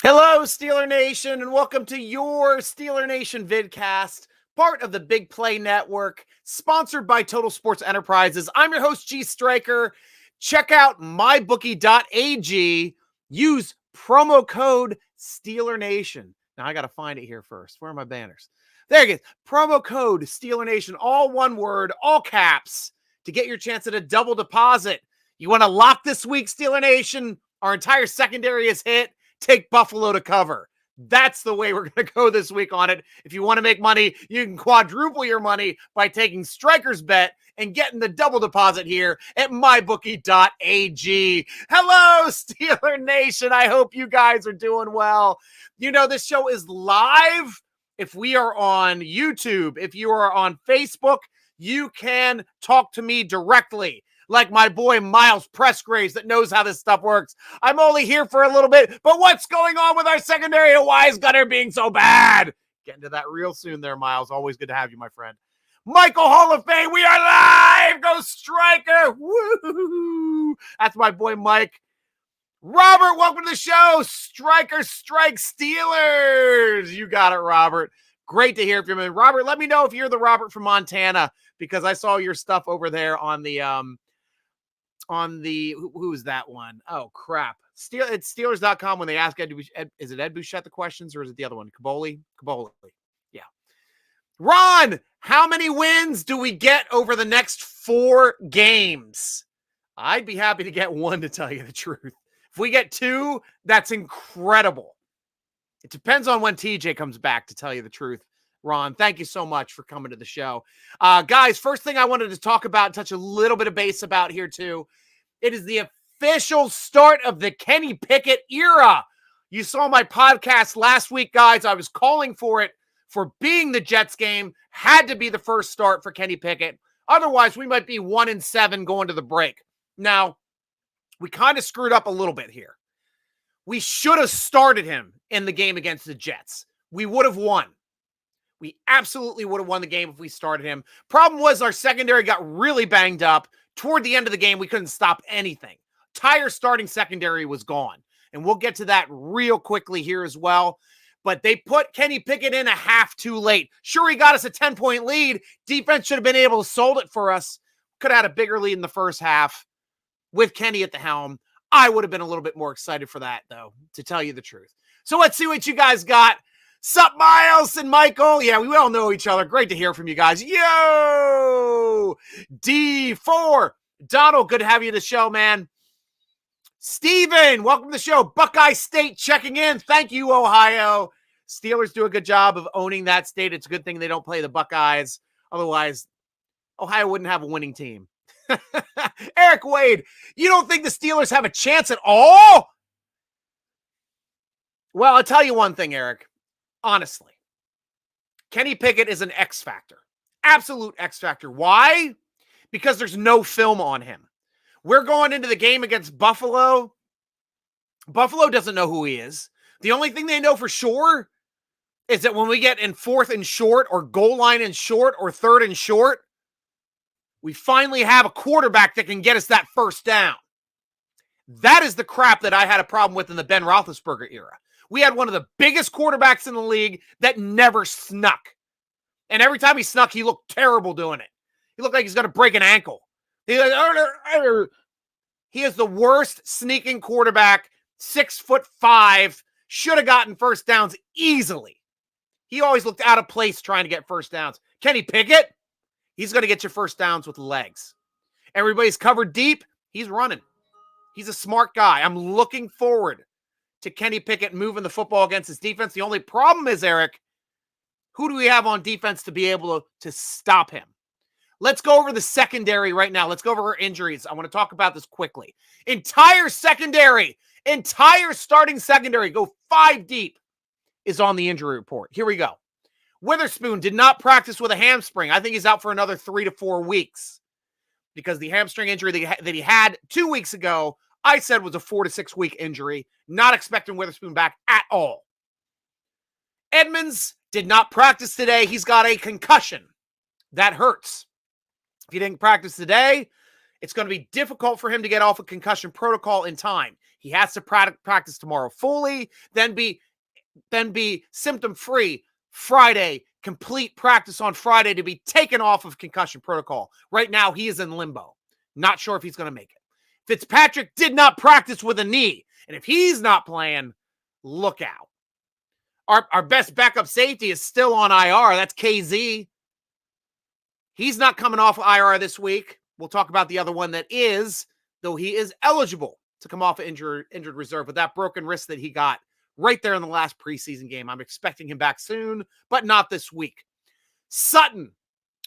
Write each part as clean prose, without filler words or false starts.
Hello, Steeler Nation, and welcome to your Steeler Nation Vidcast, part of the Big Play Network, sponsored by Total Sports Enterprises. I'm your host, G.Stryker. Check out mybookie.ag. Use promo code Steeler Nation. Now, I got to find it here first. Where are my banners? There it is. Promo code Steeler Nation, all one word, all caps, to get your chance at a double deposit. You want to lock this week, Steeler Nation? Our entire secondary is hit. Take Buffalo to cover. That's the way we're going to go this week on it. If you want to make money, you can quadruple your money by taking Stryker's bet and getting the double deposit here at mybookie.ag. Hello, Steeler Nation. I hope you guys are doing well. You know, this show is live. If we are on YouTube, if you are on Facebook, you can talk to me directly. Like my boy Miles Pressgraves that knows how this stuff works. I'm only here for a little bit, but what's going on with our secondary and why is Gunner being so bad? Get into that real soon there, Miles. Always good to have you, my friend. Michael Hall of Fame, we are live! Go Stryker! Woo! That's my boy Mike. Robert, welcome to the show. Stryker Strike Steelers. You got it, Robert. Great to hear from you. Robert, let me know if you're the Robert from Montana, because I saw your stuff over there on the who's that one? Oh, crap. It's Steelers.com when they ask Ed, is it Ed Bouchette the questions or is it the other one? Caboli? Yeah. Ron, how many wins do we get over the next 4 games? I'd be happy to get 1, to tell you the truth. If we get 2, that's incredible. It depends on when TJ comes back, to tell you the truth. Ron, thank you so much for coming to the show. Guys, first thing I wanted to talk about, touch a little bit of base about here too. It is the official start of the Kenny Pickett era. You saw my podcast last week, guys. I was calling for it for being the Jets game. Had to be the first start for Kenny Pickett. Otherwise, we might be 1-7 going to the break. Now, we kind of screwed up a little bit here. We should have started him in the game against the Jets. We would have won. We absolutely would have won the game if we started him. Problem was our secondary got really banged up. Toward the end of the game, we couldn't stop anything. Entire starting secondary was gone. And we'll get to that real quickly here as well. But they put Kenny Pickett in a half too late. Sure, he got us a 10-point lead. Defense should have been able to hold it for us. Could have had a bigger lead in the first half with Kenny at the helm. I would have been a little bit more excited for that, though, to tell you the truth. So let's see what you guys got. Sup, Miles and Michael? Yeah, we all know each other. Great to hear from you guys. Yo! D4. Donald, good to have you on the show, man. Steven, welcome to the show. Buckeye State checking in. Thank you, Ohio. Steelers do a good job of owning that state. It's a good thing they don't play the Buckeyes. Otherwise, Ohio wouldn't have a winning team. Eric Wade, you don't think the Steelers have a chance at all? Well, I'll tell you one thing, Eric. Honestly, Kenny Pickett is an X factor. Absolute X factor. Why? Because there's no film on him. We're going into the game against Buffalo. Buffalo doesn't know who he is. The only thing they know for sure is that when we get in 4th and short or goal line and short or 3rd and short, we finally have a quarterback that can get us that first down. That is the crap that I had a problem with in the Ben Roethlisberger era. We had one of the biggest quarterbacks in the league that never snuck. And every time he snuck, he looked terrible doing it. He looked like he's going to break an ankle. He is the worst sneaking quarterback, 6'5", should have gotten first downs easily. He always looked out of place trying to get first downs. Kenny Pickett, he's going to get your first downs with legs. Everybody's covered deep. He's running. He's a smart guy. I'm looking forward to Kenny Pickett moving the football against his defense. The only problem is, Eric, who do we have on defense to be able to stop him? Let's go over the secondary right now. Let's go over our injuries. I want to talk about this quickly. Entire starting secondary, go 5 deep, is on the injury report. Here we go. Witherspoon did not practice with a hamstring. I think he's out for another 3 to 4 weeks because the hamstring injury that he had 2 weeks ago, I said was a 4 to 6 week injury. Not expecting Witherspoon back at all. Edmonds did not practice today. He's got a concussion. That hurts. If he didn't practice today, it's going to be difficult for him to get off a concussion protocol in time. He has to practice tomorrow fully, then be symptom-free Friday, complete practice on Friday to be taken off of concussion protocol. Right now, he is in limbo. Not sure if he's going to make it. Fitzpatrick did not practice with a knee. And if he's not playing, look out. Our best backup safety is still on IR. That's KZ. He's not coming off IR this week. We'll talk about the other one that is, though he is eligible to come off injured reserve with that broken wrist that he got right there in the last preseason game. I'm expecting him back soon, but not this week. Sutton,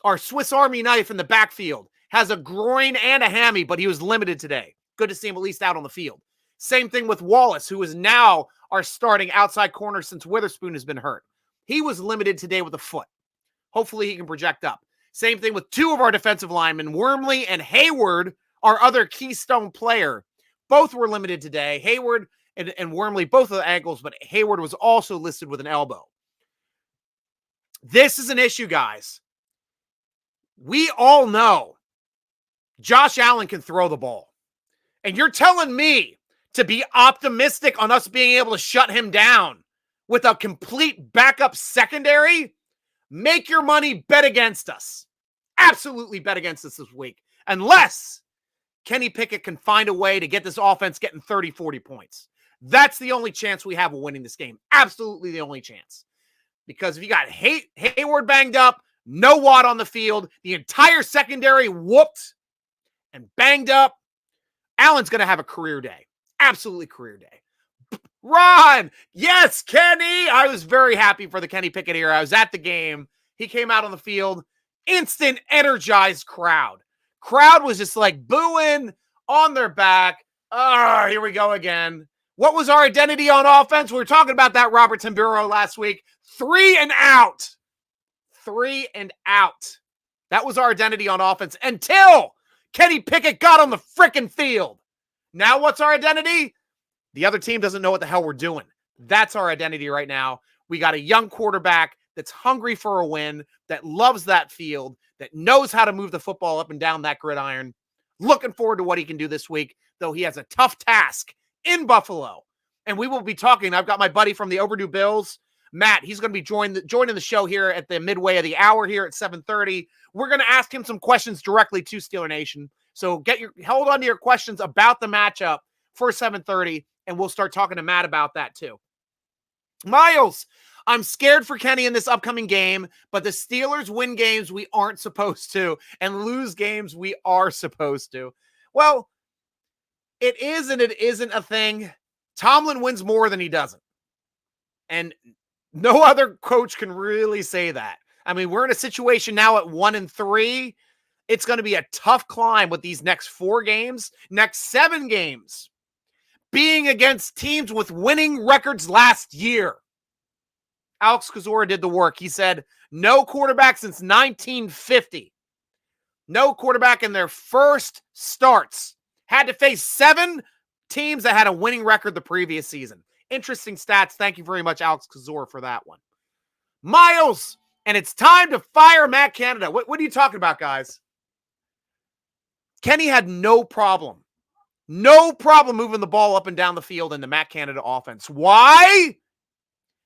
our Swiss Army knife in the backfield, has a groin and a hammy, but he was limited today. Good to see him at least out on the field. Same thing with Wallace, who is now our starting outside corner since Witherspoon has been hurt. He was limited today with a foot. Hopefully he can project up. Same thing with two of our defensive linemen, Wormley and Hayward, our other keystone player. Both were limited today. Hayward and Wormley, both of the ankles, but Hayward was also listed with an elbow. This is an issue, guys. We all know Josh Allen can throw the ball. And you're telling me to be optimistic on us being able to shut him down with a complete backup secondary? Make your money, bet against us. Absolutely bet against us this week. Unless Kenny Pickett can find a way to get this offense getting 30, 40 points. That's the only chance we have of winning this game. Absolutely the only chance. Because if you got Hayward banged up, no Watt on the field, the entire secondary whooped and banged up, Allen's going to have a career day. Absolutely career day. Ron! Yes, Kenny! I was very happy for the Kenny Pickett here. I was at the game. He came out on the field. Instant energized crowd. Crowd was just like booing on their back. Oh, here we go again. What was our identity on offense? We were talking about that Robert Tamburo last week. 3 and out. 3 and out. That was our identity on offense until Kenny Pickett got on the frickin' field. Now what's our identity? The other team doesn't know what the hell we're doing. That's our identity right now. We got a young quarterback that's hungry for a win, that loves that field, that knows how to move the football up and down that gridiron. Looking forward to what he can do this week, though he has a tough task in Buffalo. And we will be talking. I've got my buddy from the Overdue Bills, Matt. He's going to be joining the show here at the midway of the hour here at 7:30. We're going to ask him some questions directly to Steeler Nation. So hold on to your questions about the matchup for 7:30, and we'll start talking to Matt about that too. Miles, I'm scared for Kenny in this upcoming game, but the Steelers win games we aren't supposed to and lose games we are supposed to. Well, it is and it isn't a thing. Tomlin wins more than he doesn't. And no other coach can really say that. I mean, we're in a situation now at 1-3. It's going to be a tough climb with these next 4 games, next 7 games, being against teams with winning records last year. Alex Kozora did the work. He said, no quarterback since 1950. No quarterback in their first starts had to face 7 teams that had a winning record the previous season. Interesting stats. Thank you very much, Alex Kozora, for that one. Miles, and it's time to fire Matt Canada. What are you talking about, guys? Kenny had no problem moving the ball up and down the field in the Matt Canada offense. Why?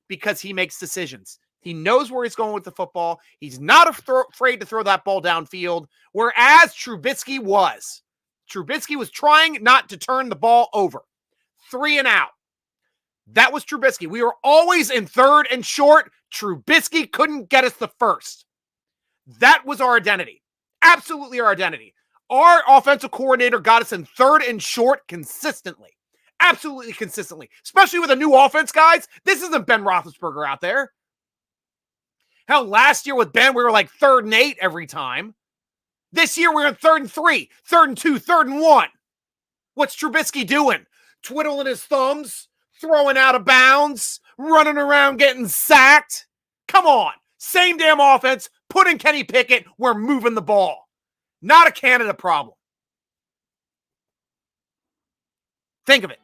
Because he makes decisions. He knows where he's going with the football. He's not afraid to throw that ball downfield, whereas Trubisky was. Trubisky was trying not to turn the ball over. 3 and out. That was Trubisky. We were always in 3rd and short. Trubisky couldn't get us the first. That was our identity. Absolutely our identity. Our offensive coordinator got us in 3rd and short consistently. Absolutely consistently. Especially with a new offense, guys. This isn't Ben Roethlisberger out there. Hell, last year with Ben, we were like 3rd and 8 every time. This year, we're in 3rd and 3, 3rd and 2, 3rd and 1. What's Trubisky doing? Twiddling his thumbs, throwing out of bounds, running around getting sacked. Come on. Same damn offense. Put in Kenny Pickett. We're moving the ball. Not a Canada problem. Think of it.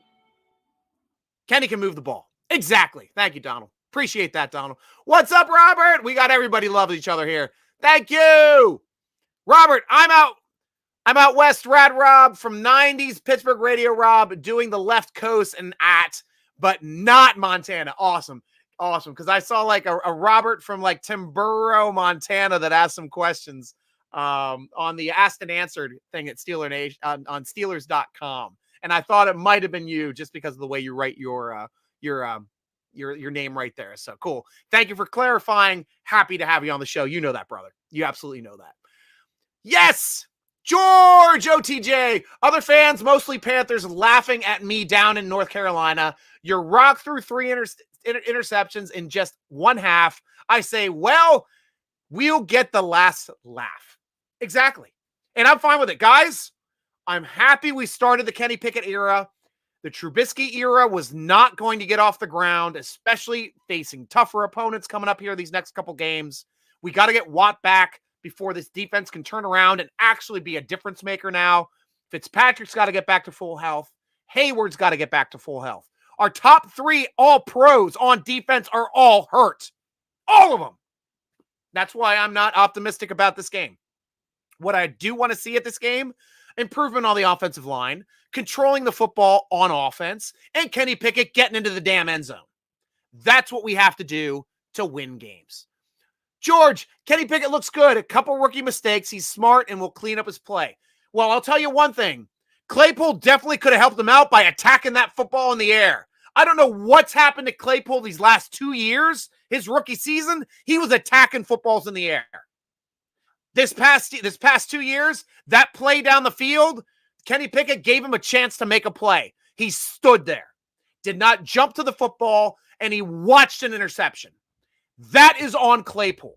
Kenny can move the ball. Exactly. Thank you, Donald. Appreciate that, Donald. What's up, Robert? We got everybody loving each other here. Thank you. Robert, I'm I'm out west, Rad Rob from 90s Pittsburgh Radio Rob, doing the left coast and but not Montana. Awesome. Because I saw like a Robert from like Timburo, Montana that asked some questions on the Asked and Answered thing at Steeler Nation on Steelers.com. And I thought it might have been you just because of the way you write your name right there. So cool. Thank you for clarifying. Happy to have you on the show. You know that, brother. You absolutely know that. Yes. George OTJ, other fans, mostly Panthers, laughing at me down in North Carolina. You're rocked through 3 interceptions in just one half. I say, well, we'll get the last laugh. Exactly. And I'm fine with it. Guys, I'm happy we started the Kenny Pickett era. The Trubisky era was not going to get off the ground, especially facing tougher opponents coming up here these next couple games. We got to get Watt back before this defense can turn around and actually be a difference maker now. Fitzpatrick's got to get back to full health. Hayward's got to get back to full health. Our top 3 all-pros on defense are all hurt. All of them. That's why I'm not optimistic about this game. What I do want to see at this game, improvement on the offensive line, controlling the football on offense, and Kenny Pickett getting into the damn end zone. That's what we have to do to win games. George, Kenny Pickett looks good. A couple rookie mistakes. He's smart and will clean up his play. Well, I'll tell you one thing. Claypool definitely could have helped him out by attacking that football in the air. I don't know what's happened to Claypool these last 2 years. His rookie season, he was attacking footballs in the air. This past 2 years, that play down the field, Kenny Pickett gave him a chance to make a play. He stood there, did not jump to the football, and he watched an interception. That is on Claypool.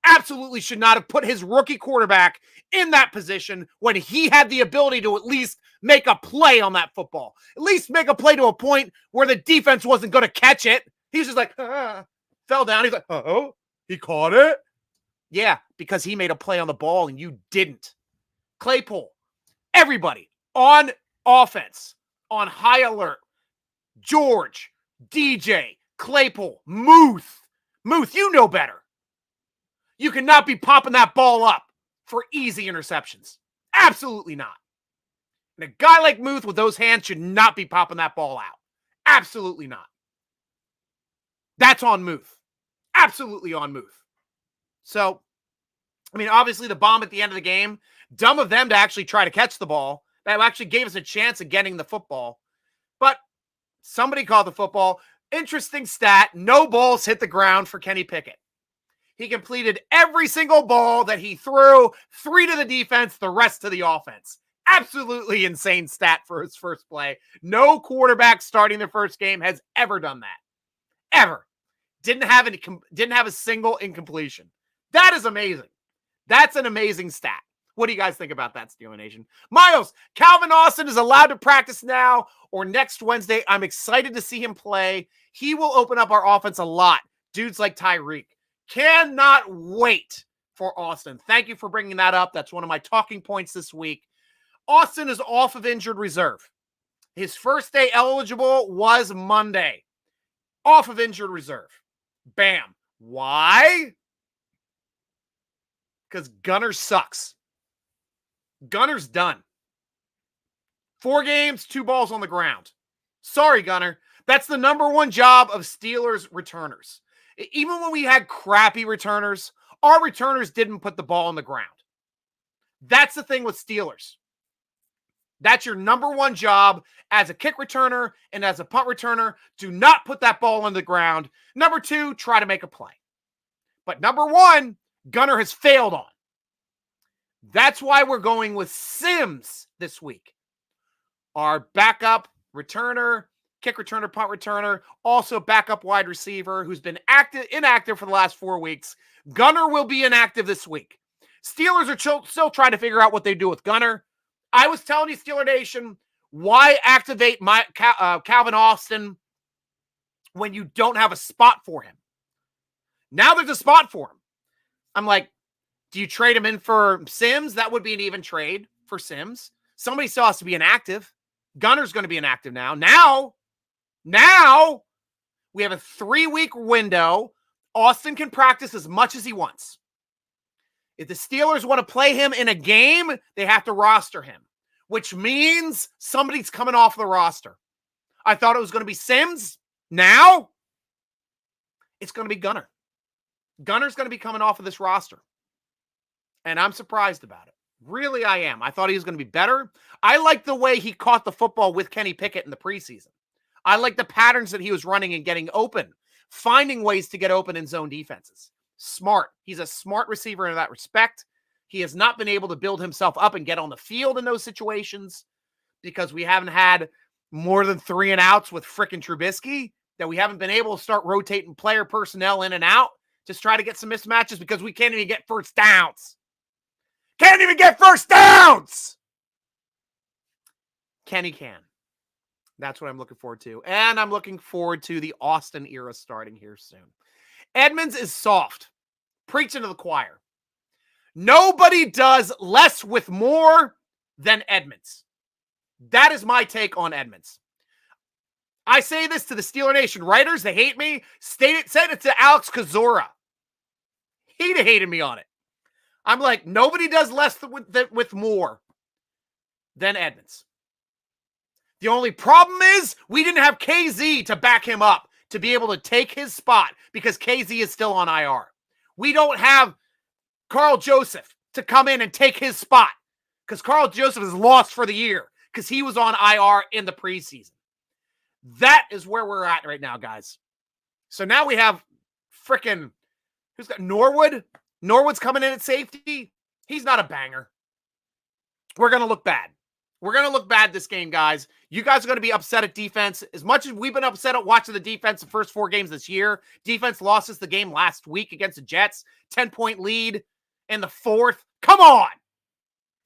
Absolutely should not have put his rookie quarterback in that position when he had the ability to at least make a play on that football. At least make a play to a point where the defense wasn't going to catch it. He's just like, fell down. He's like, oh, he caught it? Yeah, because he made a play on the ball and you didn't. Claypool, everybody on offense, on high alert. George, DJ, Claypool, Muth, you know better. You cannot be popping that ball up for easy interceptions. Absolutely not. And a guy like Muth with those hands should not be popping that ball out. Absolutely not. That's on Muth. Absolutely on Muth. So, I mean, obviously the bomb at the end of the game, dumb of them to actually try to catch the ball. That actually gave us a chance of getting the football. But somebody caught the football. Interesting stat, no balls hit the ground for Kenny Pickett. He completed every single ball that he threw, 3 to the defense, the rest to the offense. Absolutely insane stat for his first play. No quarterback starting their first game has ever done that. Ever. Didn't have a single incompletion. That is amazing. That's an amazing stat. What do you guys think about that, Steeler Nation? Miles, Calvin Austin is allowed to practice now or next Wednesday. I'm excited to see him play. He will open up our offense a lot. Dudes like Tyreek. Cannot wait for Austin. Thank you for bringing that up. That's one of my talking points this week. Austin is off of injured reserve. His first day eligible was Monday. Off of injured reserve. Bam. Why? Because Gunner sucks. Gunner's done. 4 games, 2 balls on the ground. Sorry, Gunner. That's the number one job of Steelers returners. Even when we had crappy returners, our returners didn't put the ball on the ground. That's the thing with Steelers. That's your number one job as a kick returner and as a punt returner. Do not put that ball on the ground. Number 2, try to make a play. But number 1, Gunner has failed on. That's why we're going with Sims this week. Our backup returner, kick returner, punt returner, also backup wide receiver who's been inactive for the last 4 weeks. Gunner will be inactive this week. Steelers are still trying to figure out what they do with Gunner. I was telling you, Steeler Nation, why activate Calvin Austin when you don't have a spot for him? Now there's a spot for him. I'm like, do you trade him in for Sims? That would be an even trade for Sims. Somebody still has to be inactive. Gunner's going to be inactive now. Now we have a 3-week window. Austin can practice as much as he wants. If the Steelers want to play him in a game, they have to roster him, which means somebody's coming off the roster. I thought it was going to be Sims. Now, it's going to be Gunner. Gunner's going to be coming off of this roster. And I'm surprised about it. Really, I am. I thought he was going to be better. I like the way he caught the football with Kenny Pickett in the preseason. I like the patterns that he was running and getting open, finding ways to get open in zone defenses. Smart. He's a smart receiver in that respect. He has not been able to build himself up and get on the field in those situations because we haven't had more than 3 and outs with frickin' Trubisky, that we haven't been able to start rotating player personnel in and out to try to get some mismatches because we can't even get first downs. Can't even get first downs! Kenny can. That's what I'm looking forward to. And I'm looking forward to the Austin era starting here soon. Edmonds is soft. Preaching to the choir. Nobody does less with more than Edmonds. That is my take on Edmonds. I say this to the Steeler Nation writers. They hate me. Said it to Alex Kozora. He'd have hated me on it. I'm like, nobody does less with more than Edmonds. The only problem is we didn't have KZ to back him up to be able to take his spot because KZ is still on IR. We don't have Carl Joseph to come in and take his spot because Carl Joseph is lost for the year because he was on IR in the preseason. That is where we're at right now, guys. So now we have frickin' who's got Norwood? Norwood's coming in at safety. He's not a banger. We're going to look bad. We're going to look bad this game, guys. You guys are going to be upset at defense. As much as we've been upset at watching the defense the first 4 games this year, defense lost us the game last week against the Jets. 10-point lead in the 4th. Come on!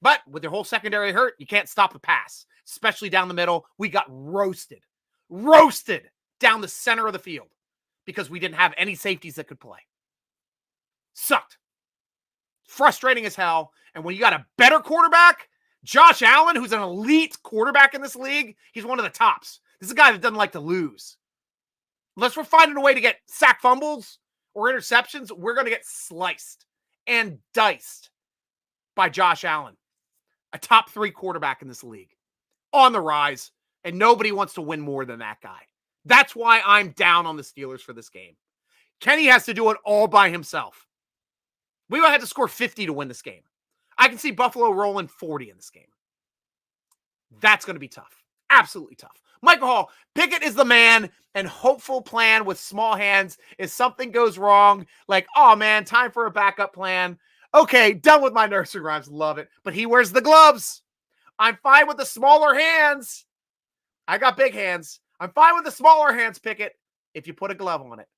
But with your whole secondary hurt, you can't stop the pass, especially down the middle. We got roasted. Roasted down the center of the field because we didn't have any safeties that could play. Sucked. Frustrating as hell. And when you got a better quarterback, Josh Allen, who's an elite quarterback in this league, he's one of the tops. This is a guy that doesn't like to lose. Unless we're finding a way to get sack fumbles or interceptions, we're going to get sliced and diced by Josh Allen, a top 3 quarterback in this league, on the rise, and nobody wants to win more than that guy. That's why I'm down on the Steelers for this game. Kenny has to do it all by himself. We might have to score 50 to win this game. I can see Buffalo rolling 40 in this game. That's going to be tough. Absolutely tough. Michael Hall, Pickett is the man, and hopeful plan with small hands if something goes wrong. Like, oh man, time for a backup plan. Okay, done with my nursery rhymes. Love it. But he wears the gloves. I'm fine with the smaller hands. I got big hands. I'm fine with the smaller hands, Pickett, if you put a glove on it.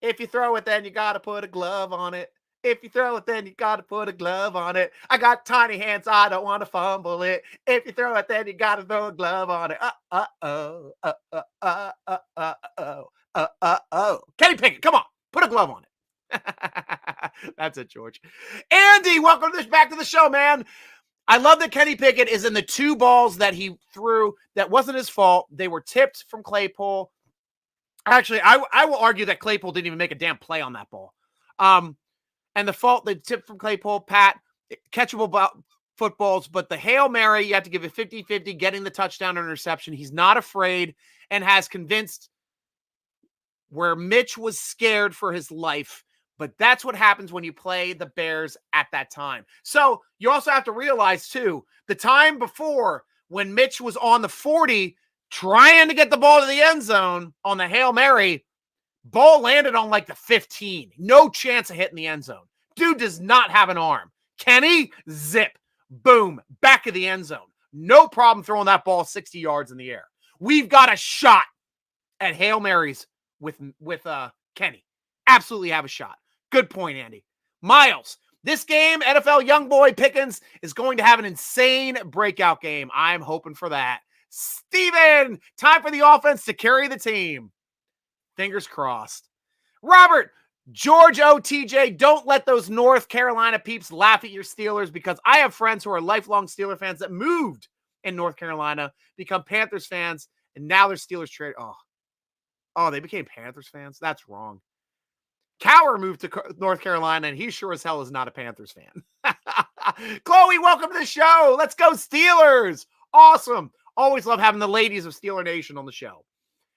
If you throw it, then you got to put a glove on it. If you throw it, then you got to put a glove on it. I got tiny hands. I don't want to fumble it. If you throw it, then you got to throw a glove on it. Kenny Pickett, come on. Put a glove on it. That's it, George. Andy, welcome back to the show, man. I love that Kenny Pickett is in the 2 balls that he threw. That wasn't his fault. They were tipped from Claypool. Actually, I will argue that Claypool didn't even make a damn play on that ball. And the fault, the tip from Claypool, Pat, catchable footballs, but the Hail Mary, you have to give it 50-50, getting the touchdown or interception. He's not afraid and has convinced where Mitch was scared for his life. But that's what happens when you play the Bears at that time. So you also have to realize, too, the time before when Mitch was on the 40 trying to get the ball to the end zone on the Hail Mary, ball landed on like the 15. No chance of hitting the end zone. Dude does not have an arm. Kenny, zip, boom, back of the end zone. No problem throwing that ball 60 yards in the air. We've got a shot at Hail Marys with Kenny. Absolutely have a shot. Good point, Andy. Miles, this game, NFL young boy Pickens is going to have an insane breakout game. I'm hoping for that. Steven, time for the offense to carry the team. Fingers crossed. Robert, George OTJ, don't let those North Carolina peeps laugh at your Steelers because I have friends who are lifelong Steeler fans that moved in North Carolina, become Panthers fans, and now they're Steelers trade. Oh, they became Panthers fans? That's wrong. Cower moved to North Carolina, and he sure as hell is not a Panthers fan. Chloe, welcome to the show. Let's go Steelers. Awesome. Always love having the ladies of Steeler Nation on the show.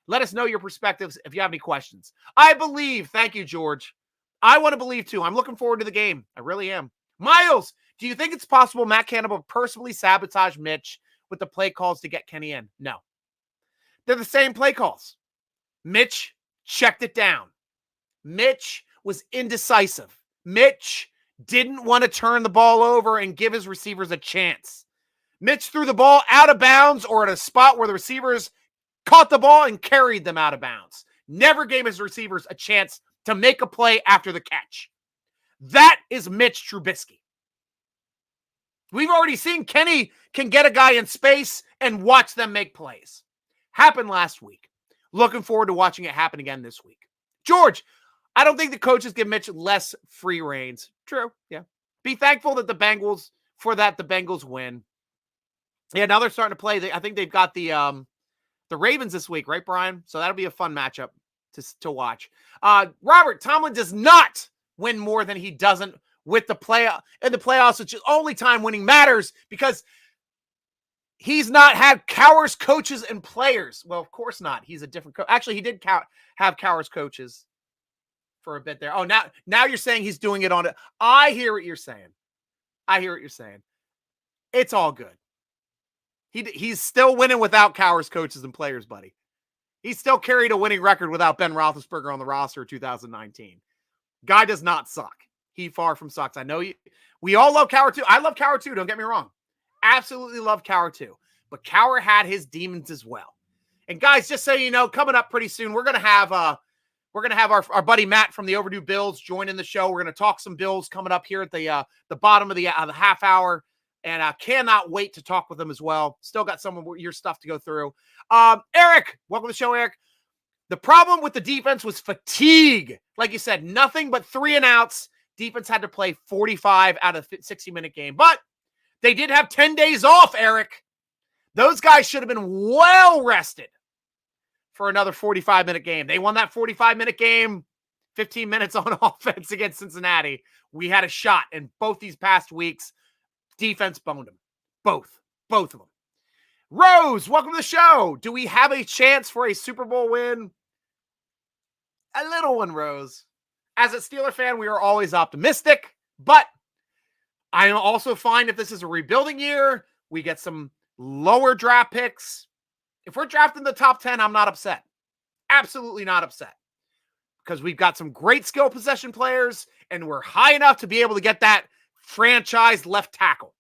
Let us know your perspectives if you have any questions. I believe. Thank you, George. I want to believe, too. I'm looking forward to the game. I really am. Miles, do you think it's possible Matt Campbell personally sabotaged Mitch with the play calls to get Kenny in? No. They're the same play calls. Mitch checked it down. Mitch was indecisive. Mitch didn't want to turn the ball over and give his receivers a chance. Mitch threw the ball out of bounds or at a spot where the receivers caught the ball and carried them out of bounds. Never gave his receivers a chance to make a play after the catch. That is Mitch Trubisky. We've already seen Kenny can get a guy in space and watch them make plays. Happened last week. Looking forward to watching it happen again this week. George, I don't think the coaches give Mitch less free reins. True, yeah. Be thankful that the Bengals win. Yeah, now they're starting to play. I think they've got the Ravens this week, right, Brian? So that'll be a fun matchup to watch. Robert, Tomlin does not win more than he doesn't with the playoffs, which is only time winning matters because he's not had Cowher's coaches and players. Well, of course not. He's a different coach. Actually, he did have Cowher's coaches for a bit there. Oh, now you're saying he's doing it on it. I hear what you're saying. It's all good. He's still winning without Cowher's coaches and players, buddy. He still carried a winning record without Ben Roethlisberger on the roster in 2019. Guy does not suck. He far from sucks. I know we all love Cowher too. I love Cowher too. Don't get me wrong. Absolutely love Cowher too. But Cowher had his demons as well. And guys, just so you know, coming up pretty soon, we're gonna have our buddy Matt from the Overdue Bills join in the show. We're gonna talk some Bills coming up here at the bottom of the half hour. And I cannot wait to talk with them as well. Still got some of your stuff to go through. Eric, welcome to the show, Eric. The problem with the defense was fatigue. Like you said, nothing but 3 and outs. Defense had to play 45 out of 60-minute game. But they did have 10 days off, Eric. Those guys should have been well rested for another 45-minute game. They won that 45-minute game, 15 minutes on offense against Cincinnati. We had a shot in both these past weeks. Defense boned them. Both of them. Rose, welcome to the show. Do we have a chance for a Super Bowl win? A little one, Rose. As a Steeler fan, we are always optimistic, but I am also fine if this is a rebuilding year. We get some lower draft picks. If we're drafting the top 10, I'm not upset. Absolutely not upset. Because we've got some great skill possession players, and we're high enough to be able to get that franchise left tackle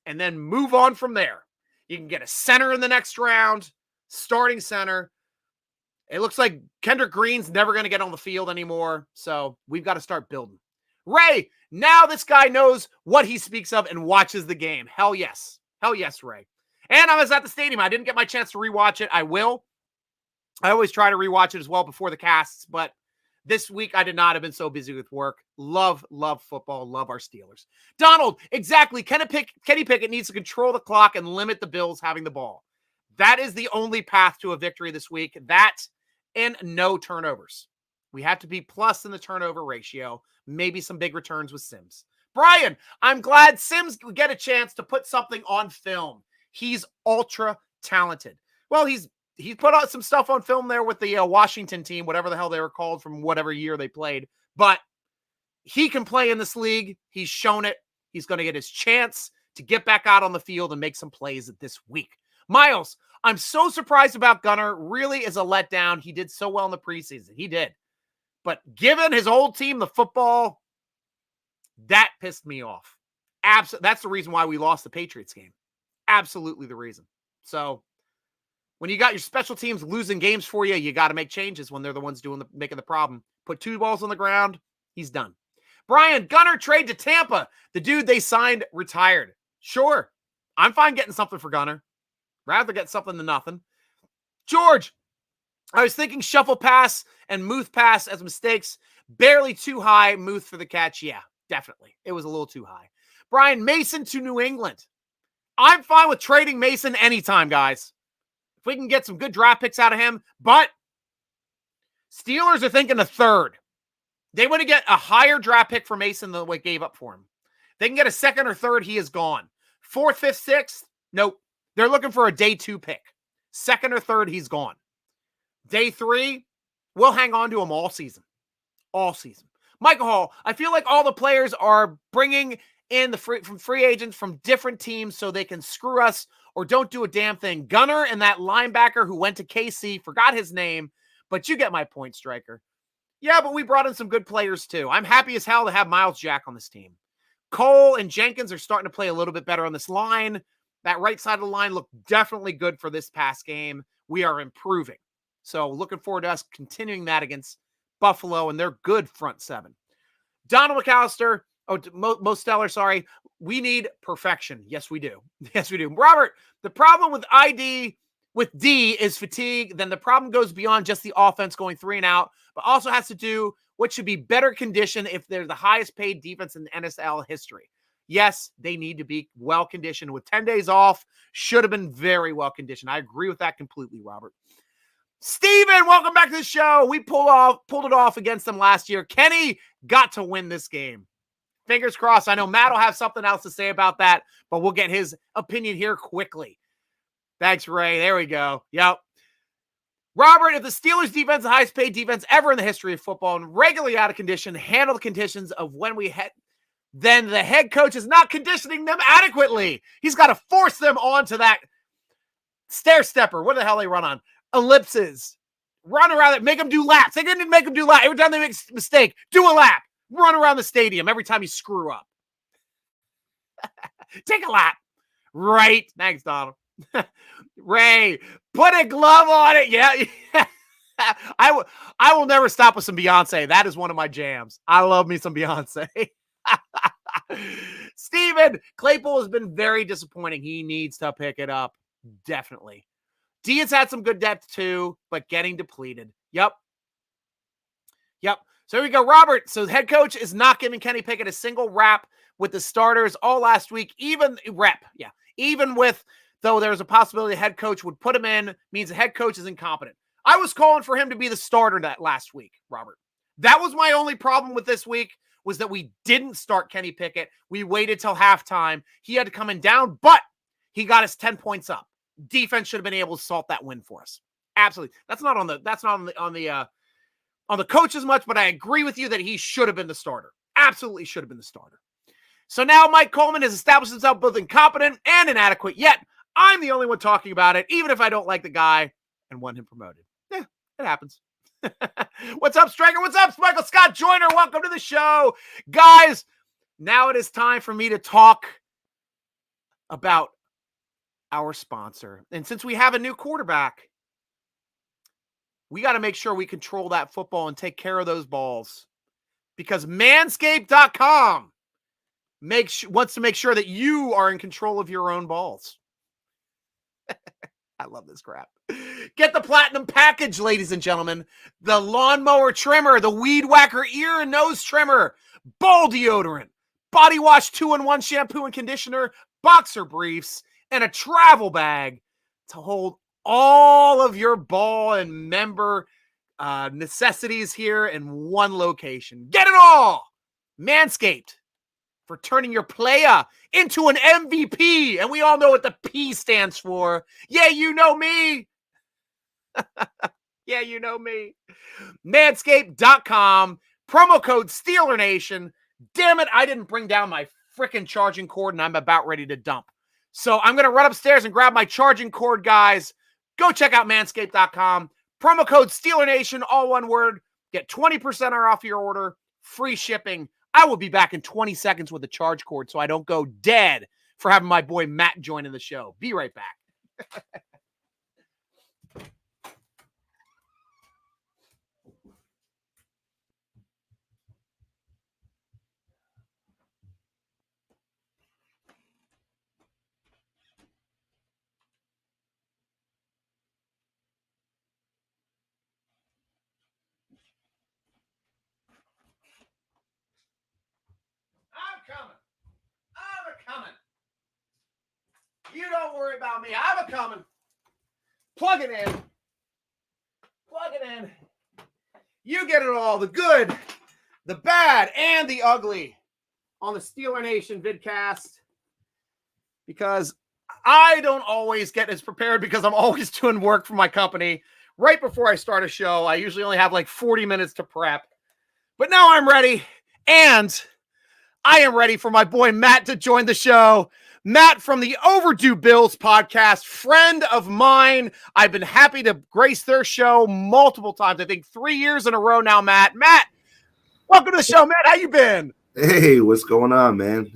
and then move on from there. You can get a center in the next round, starting center. It looks like Kendrick Green's never going to get on the field anymore, so we've got to start building. Ray, now this guy knows what he speaks of and watches the game. Hell yes. Hell yes, Ray. And I was at the stadium. I didn't get my chance to rewatch it. I will. I always try to rewatch it as well before the casts, but this week, I did not have been so busy with work. Love football. Love our Steelers. Donald, exactly. Kenny Pickett needs to control the clock and limit the Bills having the ball. That is the only path to a victory this week. That and no turnovers. We have to be plus in the turnover ratio. Maybe some big returns with Sims. Brian, I'm glad Sims would get a chance to put something on film. He's ultra talented. Well, he's put out some stuff on film there with the Washington team, whatever the hell they were called from whatever year they played. But he can play in this league. He's shown it. He's going to get his chance to get back out on the field and make some plays this week. Miles, I'm so surprised about Gunner. Really is a letdown. He did so well in the preseason. He did. But given his old team, the football, that pissed me off. That's the reason why we lost the Patriots game. Absolutely the reason. So when you got your special teams losing games for you, you got to make changes when they're the ones making the problem. Put 2 balls on the ground. He's done. Brian, Gunner trade to Tampa. The dude they signed retired. Sure. I'm fine getting something for Gunner. Rather get something than nothing. George, I was thinking shuffle pass and Muth pass as mistakes. Barely too high. Muth for the catch. Yeah, definitely. It was a little too high. Brian, Mason to New England. I'm fine with trading Mason anytime, guys. If we can get some good draft picks out of him. But Steelers are thinking a third. They want to get a higher draft pick for Mason than what gave up for him. They can get a second or third. He is gone. Fourth, fifth, sixth. Nope. They're looking for a day 2 pick. Second or third, he's gone. Day 3, we'll hang on to him all season. All season. Michael Hall, I feel like all the players are bringing in from free agents from different teams so they can screw us or don't do a damn thing. Gunner and that linebacker who went to KC, forgot his name, but you get my point, Stryker. Yeah, but we brought in some good players too. I'm happy as hell to have Miles Jack on this team. Cole and Jenkins are starting to play a little bit better on this line. That right side of the line looked definitely good for this past game. We are improving. So looking forward to us continuing that against Buffalo and their good front seven. Donald McAllister, Mosteller, sorry. We need perfection. Yes, we do. Yes, we do. Robert, the problem with D is fatigue. Then the problem goes beyond just the offense going 3 and out, but also has to do what should be better condition if they're the highest paid defense in NSL history. Yes, they need to be well conditioned with 10 days off. Should have been very well conditioned. I agree with that completely, Robert. Steven, welcome back to the show. We pulled it off against them last year. Kenny got to win this game. Fingers crossed. I know Matt will have something else to say about that, but we'll get his opinion here quickly. Thanks, Ray. There we go. Yep. Robert, if the Steelers defense, the highest paid defense ever in the history of football and regularly out of condition, handle the conditions of when we had, then the head coach is not conditioning them adequately. He's got to force them onto that stair stepper. What the hell they run on? Ellipses. Run around it. Make them do laps. They didn't make them do laps. Every time they make a mistake, do a lap. Run around the stadium every time you screw up. Take a lap. Right. Thanks, Donald. Ray, put a glove on it. Yeah. I will never stop with some Beyonce. That is one of my jams. I love me some Beyonce. Steven, Claypool has been very disappointing. He needs to pick it up. Definitely. D has had some good depth too, but getting depleted. Yep. So here we go, Robert. So the head coach is not giving Kenny Pickett a single rap with the starters all last week, even with, though there's a possibility the head coach would put him in, means the head coach is incompetent. I was calling for him to be the starter that last week, Robert. That was my only problem with this week, was that we didn't start Kenny Pickett. We waited till halftime. He had to come in down, but he got us 10 points up. Defense should have been able to salt that win for us. Absolutely. That's not on the coach as much, but I agree with you that he should have been the starter. Absolutely should have been the starter. So now Mike Coleman has established himself both incompetent and inadequate, yet I'm the only one talking about it, even if I don't like the guy and want him promoted. Yeah, it happens. What's up, Stryker? What's up, Michael Scott Joyner? Welcome to the show. Guys, now it is time for me to talk about our sponsor. And since we have a new quarterback, we got to make sure we control that football and take care of those balls, because manscaped.com wants to make sure that you are in control of your own balls. I love this crap. Get the platinum package, ladies and gentlemen. The lawnmower trimmer, the weed whacker ear and nose trimmer, ball deodorant, body wash 2-in-1 shampoo and conditioner, boxer briefs, and a travel bag to hold all of your ball and member necessities here in one location. Get it all! Manscaped, for turning your playa into an MVP. And we all know what the P stands for. Yeah, you know me. Yeah, you know me. Manscaped.com, promo code SteelerNation. Damn it, I didn't bring down my freaking charging cord and I'm about ready to dump. So I'm going to run upstairs and grab my charging cord, guys. Go check out manscaped.com. Promo code SteelerNation, all one word. Get 20% off your order. Free shipping. I will be back in 20 seconds with a charge cord so I don't go dead for having my boy Matt join in the show. Be right back. I'm a coming. You don't worry about me. I'm a coming. Plug it in. You get it all. The good, the bad and the ugly on the Steeler Nation vidcast, because I don't always get as prepared because I'm always doing work for my company. Right before I start a show, I usually only have like 40 minutes to prep. But now I'm ready, and I am ready for my boy Matt to join the show. Matt from the Overdue Bills podcast, friend of mine. I've been happy to grace their show multiple times. I think 3 years in a row now, Matt. Matt, welcome to the show, Matt. How you been? Hey, what's going on, man?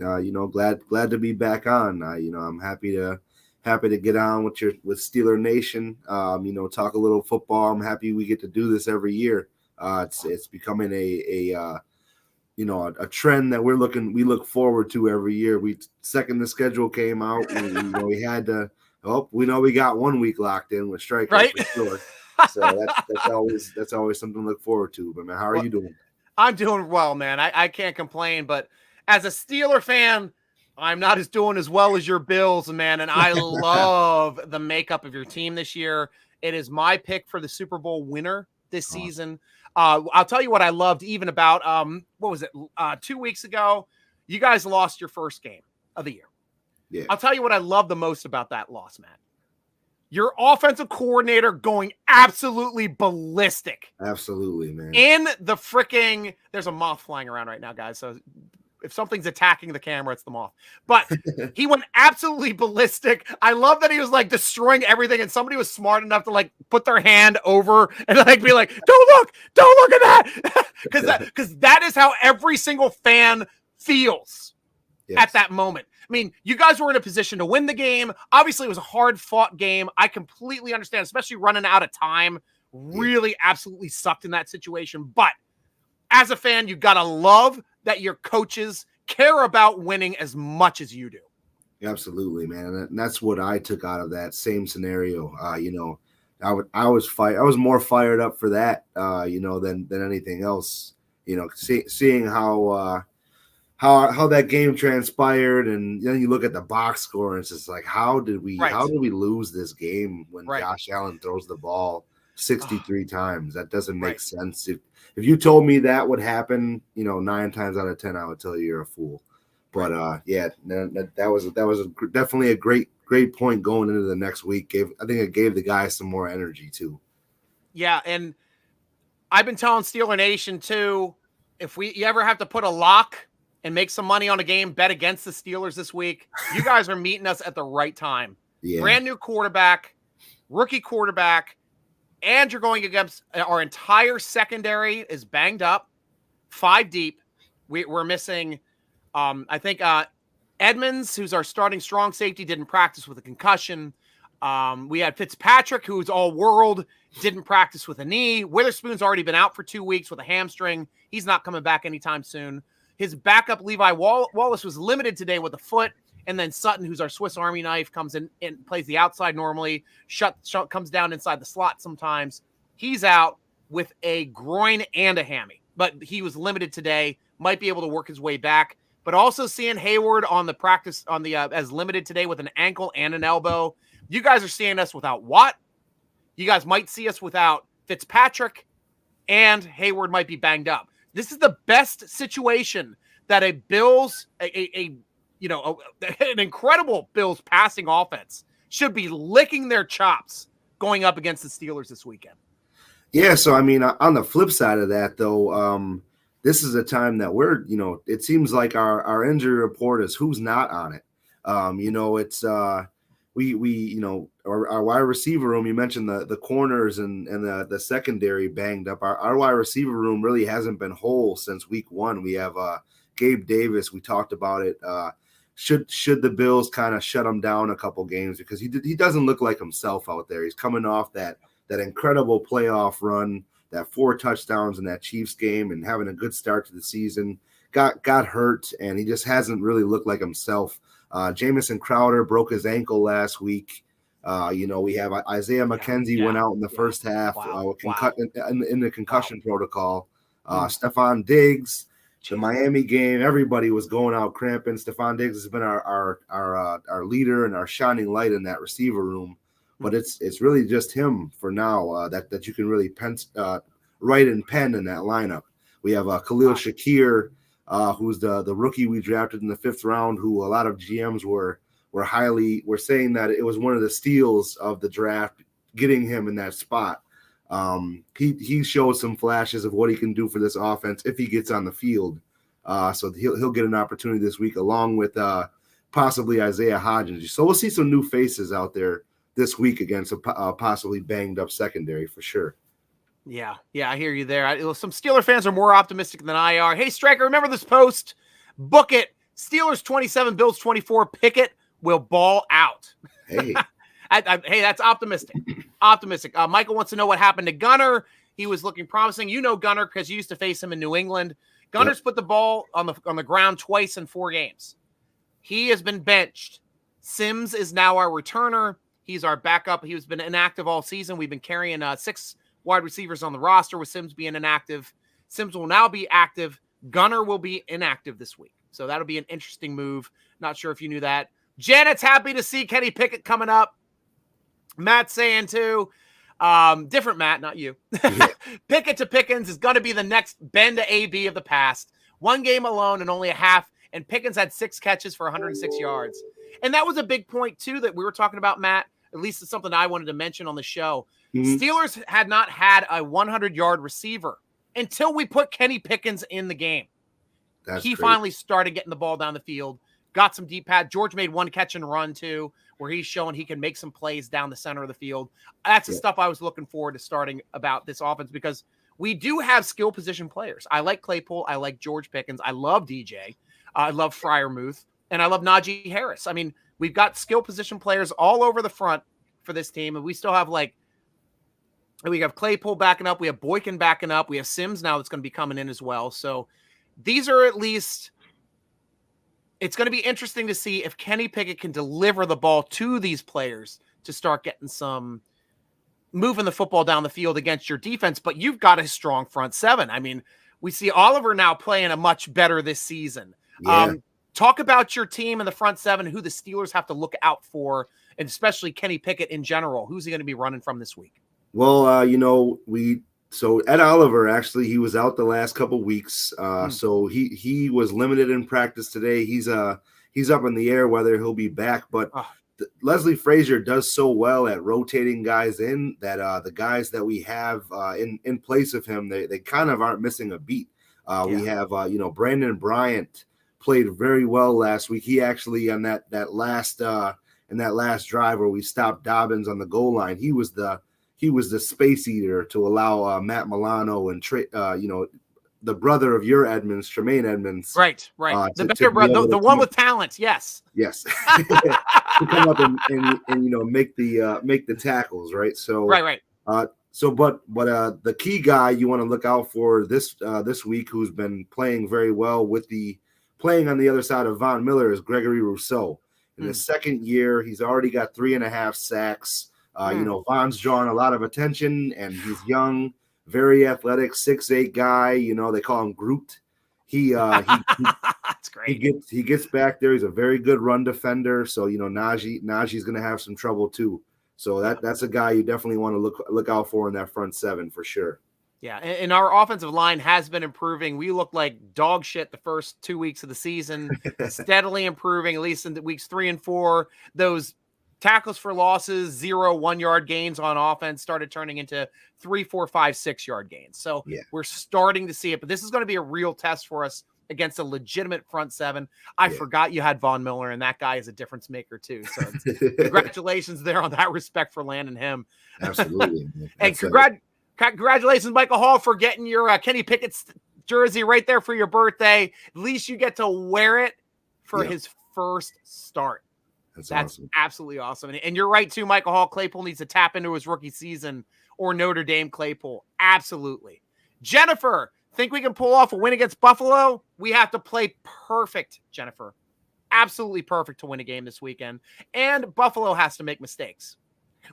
Glad to be back on. I'm happy to get on with Steeler Nation. Talk a little football. I'm happy we get to do this every year. It's becoming a trend that we look forward to every year. Second the schedule came out, we had to. Oh, we know we got 1 week locked in with Stryker, right? For sure. So that's always something to look forward to. But man, how are you doing? I'm doing well, man. I can't complain, but as a Steeler fan, I'm not doing as well as your Bills, man. And I love the makeup of your team this year. It is my pick for the Super Bowl winner this season. I'll tell you what I loved even about, 2 weeks ago, you guys lost your first game of the year. Yeah. I'll tell you what I love the most about that loss, Matt. Your offensive coordinator going absolutely ballistic. Absolutely, man. In the freaking, there's a moth flying around right now, guys. So if something's attacking the camera, it's the moth. But he went absolutely ballistic. I love that he was like destroying everything, and somebody was smart enough to like put their hand over and like be like, don't look at that. Because that is how every single fan feels at that moment. I mean, you guys were in a position to win the game. Obviously, it was a hard-fought game. I completely understand, especially running out of time. Really absolutely sucked in that situation. But as a fan, you got to love that your coaches care about winning as much as you do. Absolutely, man. And that's what I took out of that same scenario. I was more fired up for that, than anything else. Seeing how that game transpired, and then you look at the box score, and it's just like, how did we lose this game when Josh Allen throws the ball 63 times? That doesn't make sense. If you told me that would happen, 9 times out of 10, I would tell you you're a fool. But that was definitely a great point going into the next week. I think it gave the guys some more energy too. Yeah, and I've been telling Steeler Nation too, if you ever have to put a lock and make some money on a game, bet against the Steelers this week, you guys are meeting us at the right time. Yeah. Brand new quarterback, rookie quarterback, and you're going against our entire secondary is banged up, 5 deep. We're missing, I think, Edmonds, who's our starting strong safety, didn't practice with a concussion. We had Fitzpatrick, who's all-world, didn't practice with a knee. Witherspoon's already been out for 2 weeks with a hamstring. He's not coming back anytime soon. His backup, Levi Wallace, was limited today with a foot. And then Sutton, who's our Swiss Army knife, comes in and plays the outside normally. Shut comes down inside the slot sometimes. He's out with a groin and a hammy. But he was limited today. Might be able to work his way back. But also seeing Hayward on the practice as limited today with an ankle and an elbow. You guys are seeing us without Watt. You guys might see us without Fitzpatrick. And Hayward might be banged up. This is the best situation that a Bills, an incredible Bills passing offense should be licking their chops going up against the Steelers this weekend. Yeah, so I mean, on the flip side of that, though, this is a time that it seems like our injury report is who's not on it. Our wide receiver room, you mentioned the corners and the secondary banged up. Our wide receiver room really hasn't been whole since week 1. We have Gabe Davis. We talked about it. Should the Bills kind of shut him down a couple games, because he doesn't look like himself out there. He's coming off that incredible playoff run, that 4 touchdowns in that Chiefs game, and having a good start to the season. Got hurt, and he just hasn't really looked like himself. Jamison Crowder broke his ankle last week. We have Isaiah McKenzie went out in the first half in the concussion protocol. Stephon Diggs, the Miami game, everybody was going out cramping. Stephon Diggs has been our leader and our shining light in that receiver room. But it's really just him for now that you can really write and pen in that lineup. We have Khalil Shakir, who's the rookie we drafted in the 5th round, who a lot of GMs were saying that it was one of the steals of the draft, getting him in that spot. He showed some flashes of what he can do for this offense if he gets on the field. So he'll get an opportunity this week, along with possibly Isaiah Hodgins. So we'll see some new faces out there this week against a possibly banged up secondary for sure. Yeah, I hear you there. Some Steeler fans are more optimistic than I are. Hey, Stryker, remember this post? Book it. Steelers 27, Bills 24. Pickett will ball out. Hey. Hey, that's optimistic. Optimistic. Michael wants to know what happened to Gunner. He was looking promising. You know Gunner because you used to face him in New England. Gunner's put the ball on the ground twice in 4 games. He has been benched. Sims is now our returner. He's our backup. He has been inactive all season. We've been carrying 6 wide receivers on the roster with Sims being inactive. Sims will now be active. Gunner will be inactive this week. So that'll be an interesting move. Not sure if you knew that. Janet's happy to see Kenny Pickett coming up. Matt's saying too. Different Matt, not you. Pickett to Pickens is going to be the next Ben to AB of the past. 1 game alone and only a half. And Pickens had 6 catches for 106 yards. And that was a big point too that we were talking about, Matt. At least it's something I wanted to mention on the show. Steelers had not had a 100-yard receiver until we put Kenny Pickens in the game. He finally started getting the ball down the field, got some deep pad. George made 1 catch and run too, where he's showing he can make some plays down the center of the field. That's the stuff I was looking forward to starting about this offense because we do have skill position players. I like Claypool. I like George Pickens. I love DJ. I love Freiermuth. And I love Najee Harris. I mean, we've got skill position players all over the front for this team, and we still have we have Claypool backing up. We have Boykin backing up. We have Sims now that's going to be coming in as well. So these are at least – it's going to be interesting to see if Kenny Pickett can deliver the ball to these players to start getting some – moving the football down the field against your defense. But you've got a strong front 7. I mean, we see Oliver now playing a much better this season. Yeah. Talk about your team in the front 7, who the Steelers have to look out for, and especially Kenny Pickett in general. Who's he going to be running from this week? Well, so Ed Oliver, actually, he was out the last couple weeks. So he was limited in practice today. He's up in the air whether he'll be back. But Leslie Frazier does so well at rotating guys in that the guys that we have in place of him, they kind of aren't missing a beat. We have, Brandon Bryant played very well last week. He actually on that last drive where we stopped Dobbins on the goal line, he was the space eater to allow Matt Milano and the brother of your Edmonds, Tremaine Edmonds, right, the better brother, the one with talent, yes, to come up and make the tackles, right? So right. But the key guy you want to look out for this week, who's been playing very well playing on the other side of Von Miller, is Gregory Rousseau. In his 2nd year, he's already got 3.5 sacks. Von's drawing a lot of attention, and he's young, very athletic, 6'8" guy. They call him Groot. That's great. He gets back there. He's a very good run defender. So Najee's going to have some trouble too. So that's a guy you definitely want to look out for in that front 7 for sure. Yeah, and our offensive line has been improving. We looked like dog shit the first 2 weeks of the season, steadily improving, at least in the weeks 3 and 4. Those tackles for losses, 0 1-yard gains on offense started turning into 3, 4, 5, 6-yard gains. So we're starting to see it, but this is going to be a real test for us against a legitimate front 7. I forgot you had Von Miller, and that guy is a difference maker too. So congratulations there on that respect for landing him. Absolutely. And congratulations, Michael Hall, for getting your Kenny Pickett jersey right there for your birthday. At least you get to wear it for his first start. That's awesome. Absolutely awesome. And you're right, too, Michael Hall. Claypool needs to tap into his rookie season, or Notre Dame Claypool. Absolutely. Jennifer, think we can pull off a win against Buffalo? We have to play perfect, Jennifer. Absolutely perfect to win a game this weekend. And Buffalo has to make mistakes.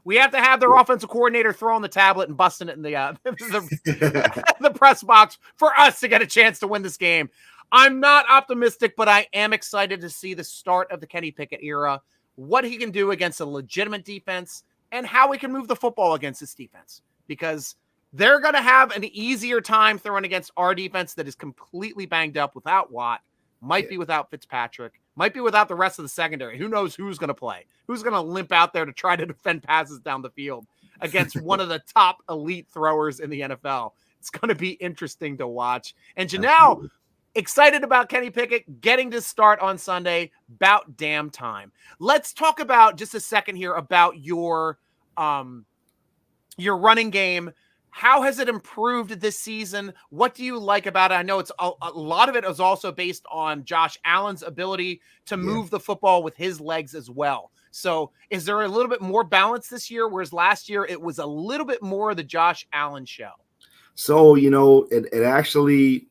We have to have their offensive coordinator throwing the tablet and busting it in the press box for us to get a chance to win this game. I'm not optimistic, but I am excited to see the start of the Kenny Pickett era, what he can do against a legitimate defense, and how we can move the football against this defense. Because they're going to have an easier time throwing against our defense that is completely banged up without Watt, might be without Fitzpatrick, might be without the rest of the secondary. Who knows who's going to play? Who's going to limp out there to try to defend passes down the field against one of the top elite throwers in the NFL? It's going to be interesting to watch. And Janelle, excited about Kenny Pickett getting to start on Sunday. About damn time. Let's talk about just a second here about your running game. How has it improved this season? What do you like about it? I know it's a lot of it is also based on Josh Allen's ability to move the football with his legs as well. So is there a little bit more balance this year, whereas last year it was a little bit more of the Josh Allen show? So, it actually,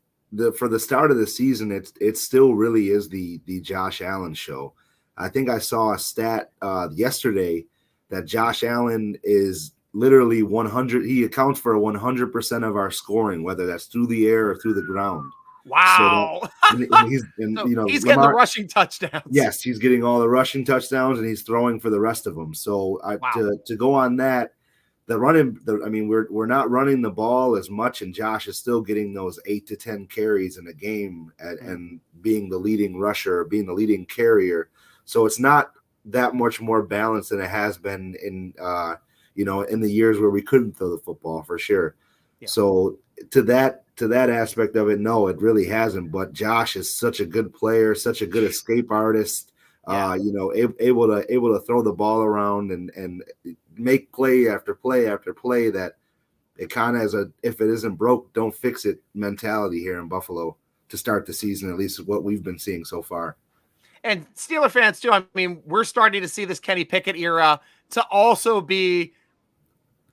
for the start of the season, it still really is the Josh Allen show. I think I saw a stat yesterday that Josh Allen is literally 100. He accounts for 100% of our scoring, whether that's through the air or through the ground. Wow. So he's getting Lamar, the rushing touchdowns. Yes, he's getting all the rushing touchdowns, and he's throwing for the rest of them. So to go on that, we're not running the ball as much, and Josh is still getting those 8 to 10 carries in a game and being the leading rusher, being the leading carrier. So it's not that much more balanced than it has been in in the years where we couldn't throw the football, for sure. Yeah. So to that aspect of it, no, it really hasn't. But Josh is such a good player, such a good escape artist. Able to throw the ball around and make play after play after play, that it kind of has a, if it isn't broke, don't fix it mentality here in Buffalo to start the season, at least what we've been seeing so far. And Steeler fans too. I mean, we're starting to see this Kenny Pickett era to also be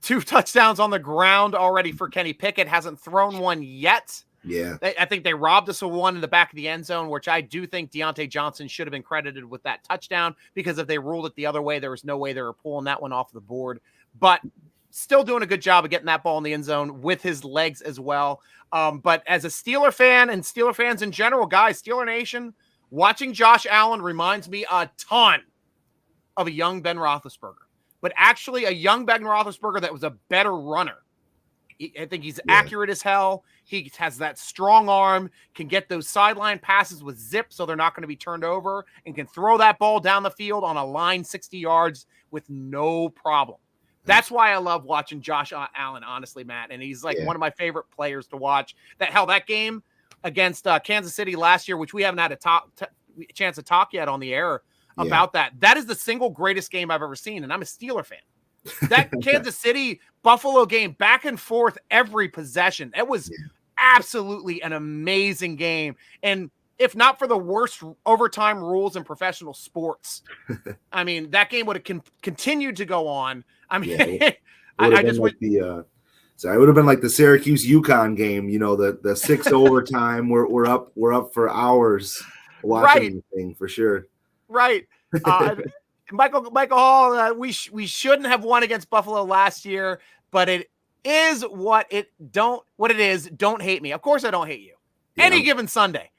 2 touchdowns on the ground already for Kenny Pickett. Hasn't thrown one yet. Yeah. I think they robbed us of one in the back of the end zone, which I do think Deontay Johnson should have been credited with that touchdown, because if they ruled it the other way, there was no way they were pulling that one off the board. But still doing a good job of getting that ball in the end zone with his legs as well. But as a Steeler fan and Steeler fans in general, guys, Steeler Nation, watching Josh Allen reminds me a ton of a young Ben Roethlisberger, but actually a young Ben Roethlisberger that was a better runner. I think he's accurate as hell. He has that strong arm, can get those sideline passes with zip so they're not going to be turned over, and can throw that ball down the field on a line 60 yards with no problem. That's why I love watching Josh Allen, honestly, Matt. And he's like one of my favorite players to watch. That game against Kansas City last year, which we haven't had a chance to talk yet on the air about that. That is the single greatest game I've ever seen, and I'm a Steeler fan. That Kansas City Buffalo game, back and forth every possession. It was absolutely an amazing game. And if not for the worst overtime rules in professional sports, I mean, that game would have continued to go on. I mean, I just would. So it would have been like the Syracuse UConn game, the 6 overtime. We're up for hours watching the thing, for sure. Right. Michael Hall, we shouldn't have won against Buffalo last year, but it is what it is. Don't hate me. Of course I don't hate you. Yeah. Any given Sunday,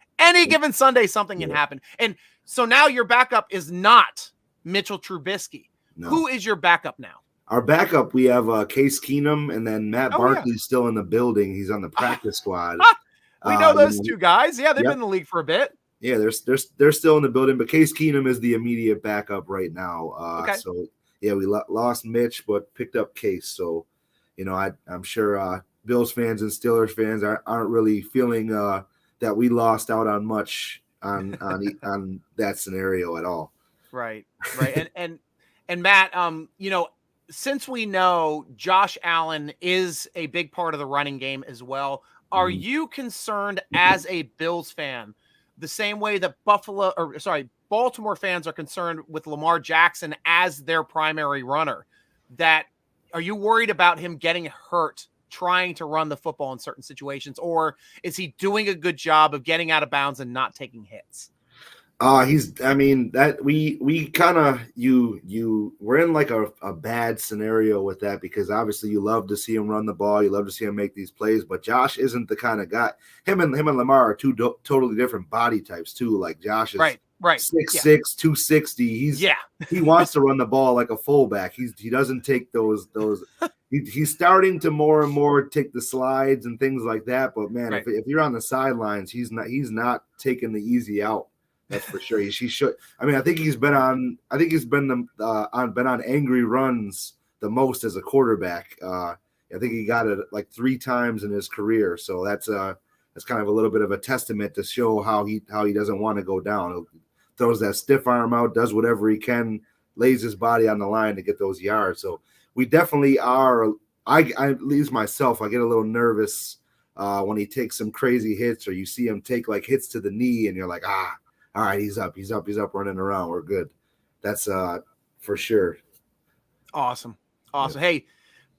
something can happen. And so now your backup is not Mitchell Trubisky. No. Who is your backup now? Our backup, we have Case Keenum, and then Matt Barkley's still in the building. He's on the practice squad. We know those two guys. Yeah, they've been in the league for a bit. Yeah, they're still in the building, but Case Keenum is the immediate backup right now. So we lost Mitch, but picked up Case. So, I'm sure Bills fans and Steelers fans aren't really feeling that we lost out on much on that scenario at all. Right. And Matt, since we know Josh Allen is a big part of the running game as well, are you concerned as a Bills fan the same way that Baltimore fans are concerned with Lamar Jackson as their primary runner? That are you worried about him getting hurt trying to run the football in certain situations, or is he doing a good job of getting out of bounds and not taking hits? We're in like a bad scenario with that, because obviously you love to see him run the ball, you love to see him make these plays, but Josh isn't the kind of guy. Him and Lamar are two totally different body types too. Like Josh is Right. 6'6", 260. He wants to run the ball like a fullback. He doesn't take those. He's starting to more and more take the slides and things like that. But man, Right. if you're on the sidelines, he's not taking the easy out. That's for sure. He should. I mean, I think he's been on angry runs the most as a quarterback. I think he got it like 3 times in his career. So that's kind of a little bit of a testament to show how he doesn't want to go down. He'll throws that stiff arm out, does whatever he can, lays his body on the line to get those yards. So we definitely are. I at least myself, I get a little nervous when he takes some crazy hits, or you see him take like hits to the knee, and you're like, all right, he's up, running around. We're good. That's for sure. Awesome. Hey,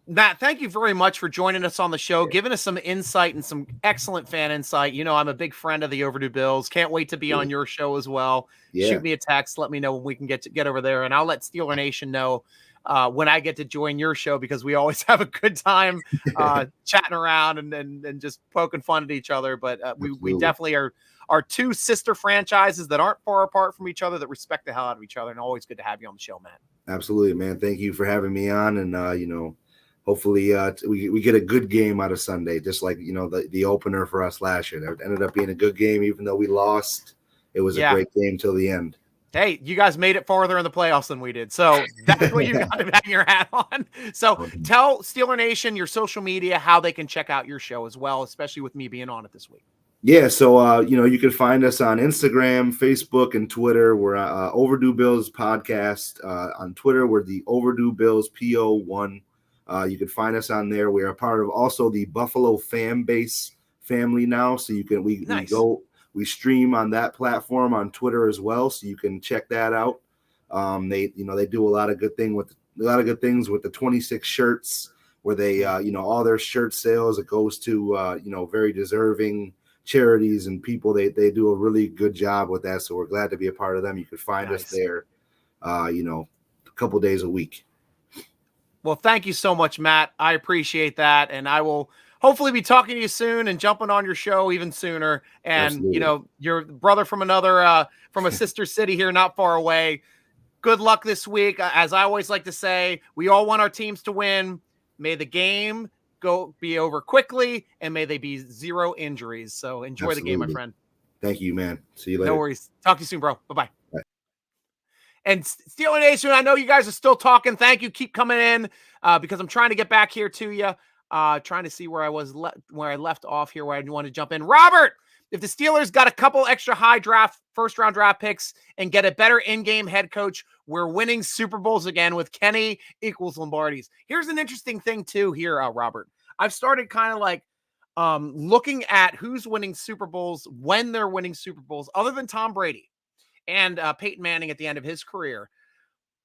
Matt, thank you very much for joining us on the show, giving us some insight and some excellent fan insight. You know, I'm a big friend of the Overdue Bills. Can't wait to be on your show as well. Yeah. Shoot me a text. Let me know when we can get over there, and I'll let Steeler Nation know when I get to join your show, because we always have a good time chatting around and just poking fun at each other. But we definitely are 2 sister franchises that aren't far apart from each other, that respect the hell out of each other, and always good to have you on the show, Matt. Absolutely, man. Thank you for having me on, and hopefully we get a good game out of Sunday, just like, the opener for us last year. It ended up being a good game, even though we lost. It was a great game till the end. Hey, you guys made it farther in the playoffs than we did. So that's what you got to hang your hat on. So tell Steeler Nation your social media, how they can check out your show as well, especially with me being on it this week. Yeah, so you can find us on Instagram, Facebook, and Twitter. We're Overdue Bills Podcast. On Twitter, we're the Overdue Bills PO1. You can find us on there. We are part of also the Buffalo fan base family now. So you can we stream on that platform on Twitter as well. So you can check that out. They do a lot of good things with the 26 shirts, where they all their shirt sales, it goes to very deserving charities and people. They do a really good job with that. So we're glad to be a part of them. You can find us there a couple days a week. Well, thank you so much, Matt. I appreciate that. And I will hopefully be talking to you soon and jumping on your show even sooner. And, Absolutely. Your brother from from a sister city here, not far away. Good luck this week. As I always like to say, we all want our teams to win. May the game be over quickly, and may they be 0 injuries. So enjoy the game, my friend. Thank you, man. See you later. No worries. Talk to you soon, bro. Bye-bye. Bye. And Steeler Nation, I know you guys are still talking. Thank you. Keep coming in because I'm trying to get back here to you. Trying to see where I left off here, where I want to jump in. Robert, if the Steelers got a couple extra high first-round draft picks and get a better in-game head coach, we're winning Super Bowls again with Kenny equals Lombardi's. Here's an interesting thing, too, here, Robert. I've started kind of like looking at who's winning Super Bowls, when they're winning Super Bowls, other than Tom Brady and Peyton Manning at the end of his career.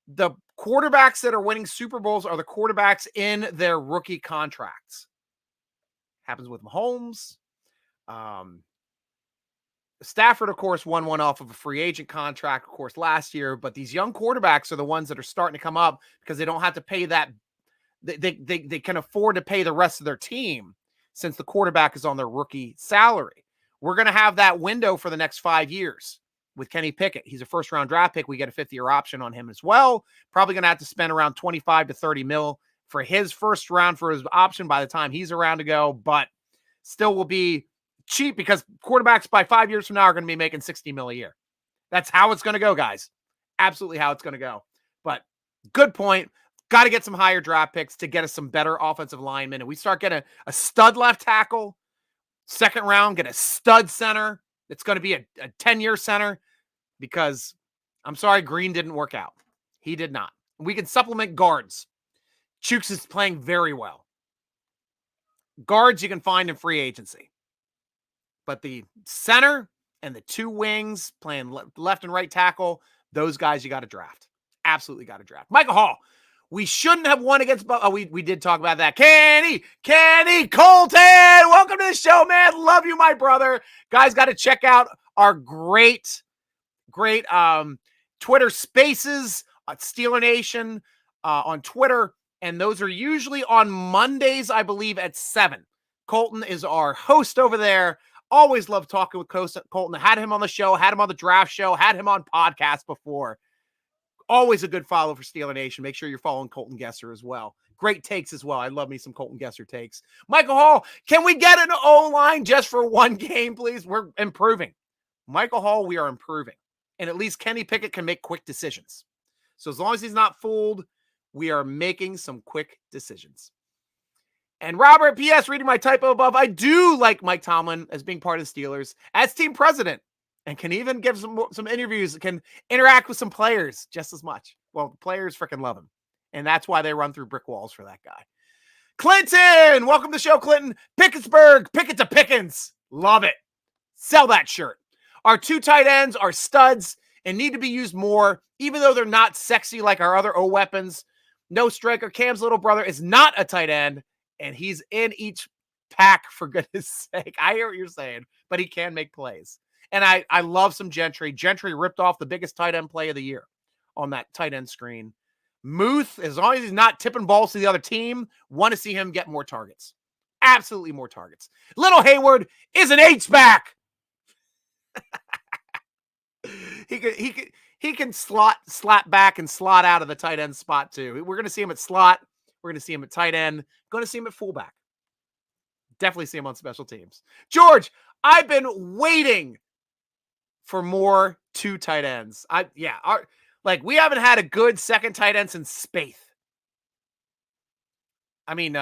The quarterbacks that are winning Super Bowls are the quarterbacks in their rookie contracts. Happens with Mahomes. Stafford, of course, won one off of a free agent contract, of course, last year. But these young quarterbacks are the ones that are starting to come up because they don't have to pay that. They can afford to pay the rest of their team since the quarterback is on their rookie salary. We're going to have that window for the next 5 years. With Kenny Pickett. He's a first-round draft pick. We get a 5th-year option on him as well. Probably going to have to spend around 25 to 30 mil for his first round for his option by the time he's around to go, but still will be cheap because quarterbacks by 5 years from now are going to be making 60 mil a year. That's how it's going to go, guys. Absolutely how it's going to go. But good point. Got to get some higher draft picks to get us some better offensive linemen. And we start getting a stud left tackle, 2nd round, get a stud center. It's going to be a 10-year center because I'm sorry, Green didn't work out. He did not. We can supplement guards. Chooks is playing very well. Guards you can find in free agency. But the center and the 2 wings playing left and right tackle, those guys you got to draft. Absolutely got to draft. Michael Hall, we shouldn't have won against, we did talk about that. Kenny Colton, welcome to the show, man. Love you, my brother. Guys, got to check out our great Twitter spaces at Steeler Nation on Twitter. And those are usually on Mondays, I believe, at 7. Colton is our host over there. Always love talking with Colton. Had him on the show, had him on the draft show, had him on podcasts before. Always a good follow for Steeler Nation. Make sure you're following Colton Gesser as well. Great takes as well. I love me some Colton Gesser takes. Michael Hall, can we get an O-line just for one game, please? We're improving. Michael Hall, we are improving. And at least Kenny Pickett can make quick decisions. So as long as he's not fooled, we are making some quick decisions. And Robert, P.S., reading my typo above, I do like Mike Tomlin as being part of the Steelers as team president and can even give some interviews, can interact with some players just as much. Well, the players freaking love him. And that's why they run through brick walls for that guy. Clinton, welcome to the show, Clinton. Pickettsburg, Pickett to Pickens. Love it. Sell that shirt. Our 2 tight ends are studs and need to be used more, even though they're not sexy like our other O weapons. No Striker, Cam's little brother, is not a tight end, and he's in each pack, for goodness sake. I hear what you're saying, but he can make plays. And I love some Gentry. Gentry ripped off the biggest tight end play of the year on that tight end screen. Muth, as long as he's not tipping balls to the other team, want to see him get more targets. Absolutely more targets. Little Hayward is an H-back. He can slot back and slot out of the tight end spot too. We're going to see him at slot. We're going to see him at tight end. Going to see him at fullback. Definitely see him on special teams. George, I've been waiting for more 2 tight ends. We haven't had a good second tight end since Spaeth. I mean,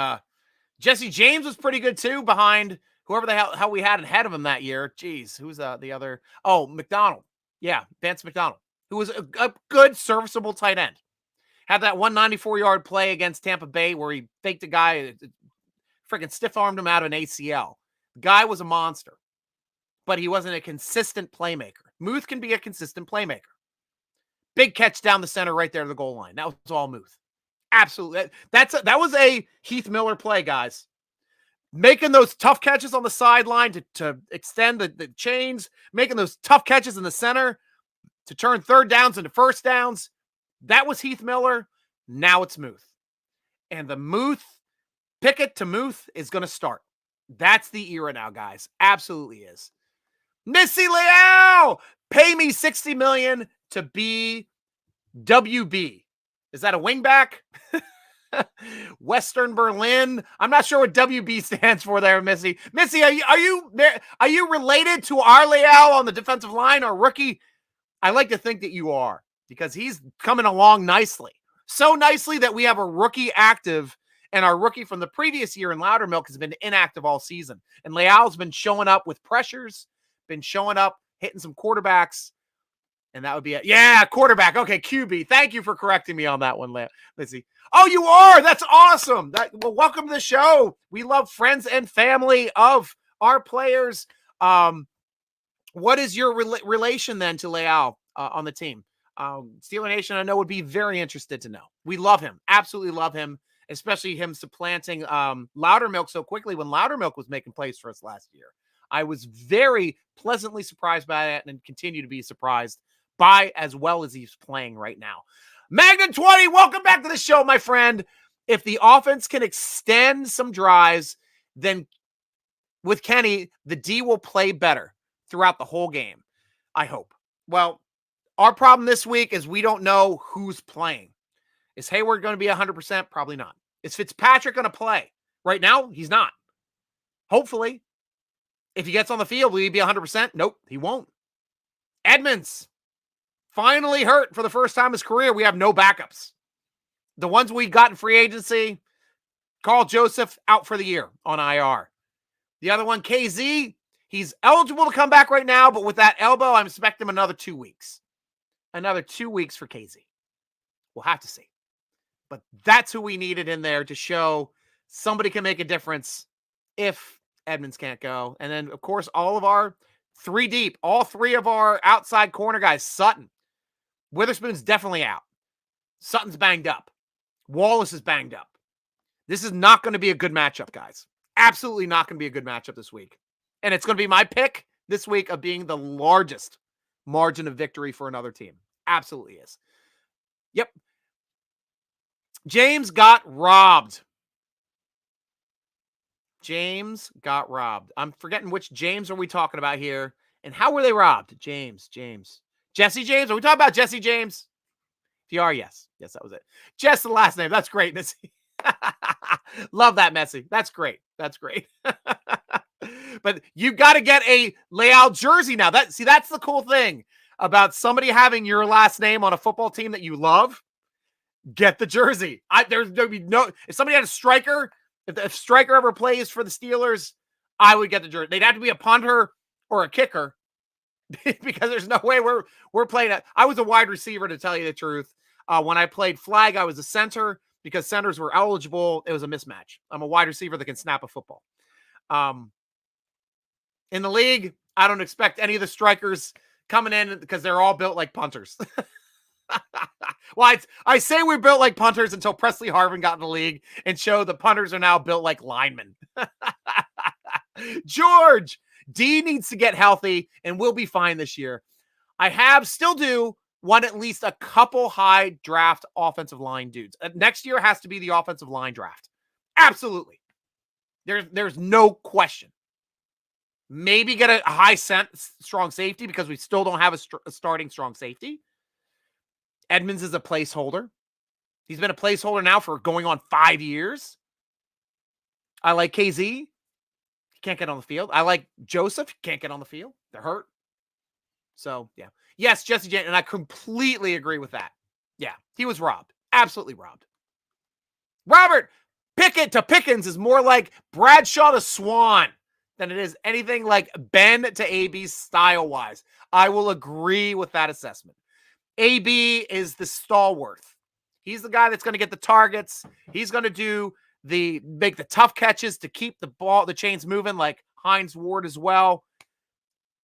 Jesse James was pretty good too, behind whoever the hell we had ahead of him that year. Jeez, who's the other? Oh, McDonald. Yeah, Vance Mcdonald, who was a good, serviceable tight end. Had that 194-yard play against Tampa Bay where he faked a guy, freaking stiff-armed him out of an ACL. The guy was a monster, but he wasn't a consistent playmaker. Muth can be a consistent playmaker. Big catch down the center right there to the goal line. That was all Muth. Absolutely. That was a Heath Miller play, guys. Making those tough catches on the sideline to extend the chains, making those tough catches in the center to turn third downs into first downs. That was Heath Miller. Now it's Muth. And the Muth, Pickett to Muth is going to start. That's the era now, guys. Absolutely is. Missy Leal, pay me $60 million to be WB. Is that a wingback? Western Berlin. I'm not sure what WB stands for there, Missy. Missy, are you related to our Leal on the defensive line, our rookie? I like to think that you are, because he's coming along nicely. So nicely that we have a rookie active, and our rookie from the previous year in Loudermilk has been inactive all season. And Leal's been showing up with pressures, been showing up, hitting some quarterbacks. And that would be it. Yeah, quarterback. Okay, QB. Thank you for correcting me on that one, Lizzie. Oh, you are? That's awesome. Well, welcome to the show. We love friends and family of our players. What is your relation then to Leal on the team? Steeler Nation, I know, would be very interested to know. We love him. Absolutely love him, especially him supplanting Loudermilk so quickly when Loudermilk was making plays for us last year. I was very pleasantly surprised by that and continue to be surprised by as well as he's playing right now. Magnet 20, welcome back to the show, my friend. If the offense can extend some drives, then with Kenny, the D will play better throughout the whole game, I hope. Well, our problem this week is we don't know who's playing. Is Hayward going to be 100%? Probably not. Is Fitzpatrick going to play? Right now, he's not. Hopefully. If he gets on the field, will he be 100%? Nope, he won't. Edmonds, finally hurt for the first time in his career. We have no backups. The ones we got in free agency, Carl Joseph out for the year on IR. The other one, KZ, he's eligible to come back right now, but with that elbow, I'm expecting him another 2 weeks. Another 2 weeks for KZ. We'll have to see. But that's who we needed in there to show somebody can make a difference if Edmonds can't go. And then, of course, all of our 3 deep, all 3 of our outside corner guys. Sutton. Witherspoon's definitely out. Sutton's banged up. Wallace is banged up. This is not going to be a good matchup, guys. Absolutely not going to be a good matchup this week. And it's going to be my pick this week of being the largest margin of victory for another team. Absolutely is. Yep. James got robbed. James got robbed. I'm forgetting which James are we talking about here, and how were they robbed? James. Jesse James? Are we talking about Jesse James? If you are, yes. Yes, that was it. Jess, the last name. That's great, Missy. Love that, Messi. That's great. But you got to get a layout jersey now. That's the cool thing about somebody having your last name on a football team that you love. Get the jersey. There'd be no, if somebody had a striker, if Stryker ever plays for the Steelers, I would get the jersey. They'd have to be a punter or a kicker because there's no way we're playing it. I was a wide receiver, to tell you the truth. When I played flag, I was a center because centers were eligible. It was a mismatch. I'm a wide receiver that can snap a football. In the league, I don't expect any of the strikers coming in because they're all built like punters. Well, I say we're built like punters until Presley Harvin got in the league and showed the punters are now built like linemen. George, D needs to get healthy and we'll be fine this year. Still do want at least a couple high draft offensive line dudes. Next year has to be the offensive line draft. Absolutely. There's no question. Maybe get a high strong safety because we still don't have a starting strong safety. Edmonds is a placeholder. He's been a placeholder now for going on 5 years. I like KZ. He can't get on the field. I like Joseph. He can't get on the field. They're hurt. So, yeah. Yes, Jesse James, and I completely agree with that. Yeah, he was robbed. Absolutely robbed. Robert, Pickett to Pickens is more like Bradshaw to Swan than it is anything like Ben to AB style-wise. I will agree with that assessment. AB is the stalwart. He's the guy that's going to get the targets. He's going to make the tough catches to keep the chains moving, like Hines Ward as well.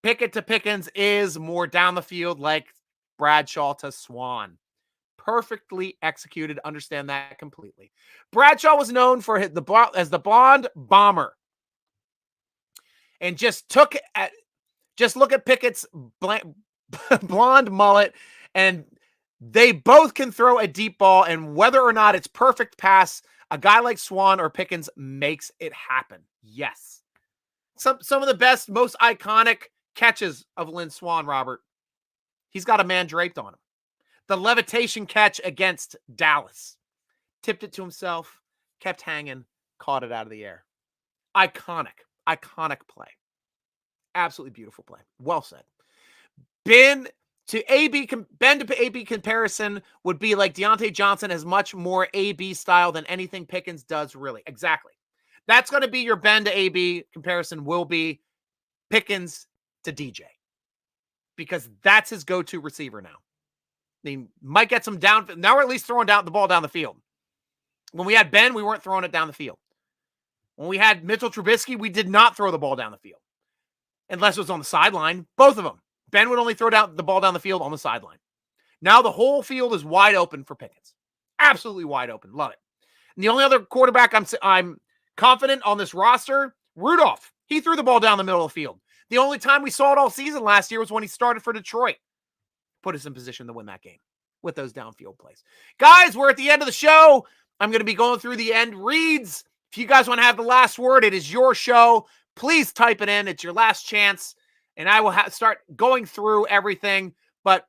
Pickett to Pickens is more down the field, like Bradshaw to Swan. Perfectly executed. Understand that completely. Bradshaw was known for as the blonde bomber, and just look at Pickett's blonde mullet. And they both can throw a deep ball, and whether or not it's perfect pass, a guy like Swan or Pickens makes it happen. Yes. Some of the best, most iconic catches of Lynn Swan, Robert. He's got a man draped on him. The levitation catch against Dallas. Tipped it to himself, kept hanging, caught it out of the air. Iconic play. Absolutely beautiful play. Well said. Ben to AB comparison would be like Deontay Johnson has much more AB style than anything Pickens does, really. Exactly. That's going to be your Ben to AB comparison, will be Pickens to DJ. Because that's his go-to receiver now. He might get some down. Now we're at least throwing the ball down the field. When we had Ben, we weren't throwing it down the field. When we had Mitchell Trubisky, we did not throw the ball down the field. Unless it was on the sideline. Both of them. Ben would only throw the ball down the field on the sideline. Now the whole field is wide open for Pickens. Absolutely wide open. Love it. And the only other quarterback I'm confident on this roster, Rudolph. He threw the ball down the middle of the field. The only time we saw it all season last year was when he started for Detroit. Put us in position to win that game with those downfield plays. Guys, we're at the end of the show. I'm going to be going through the end reads. If you guys want to have the last word, it is your show. Please type it in. It's your last chance. And I will start going through everything. But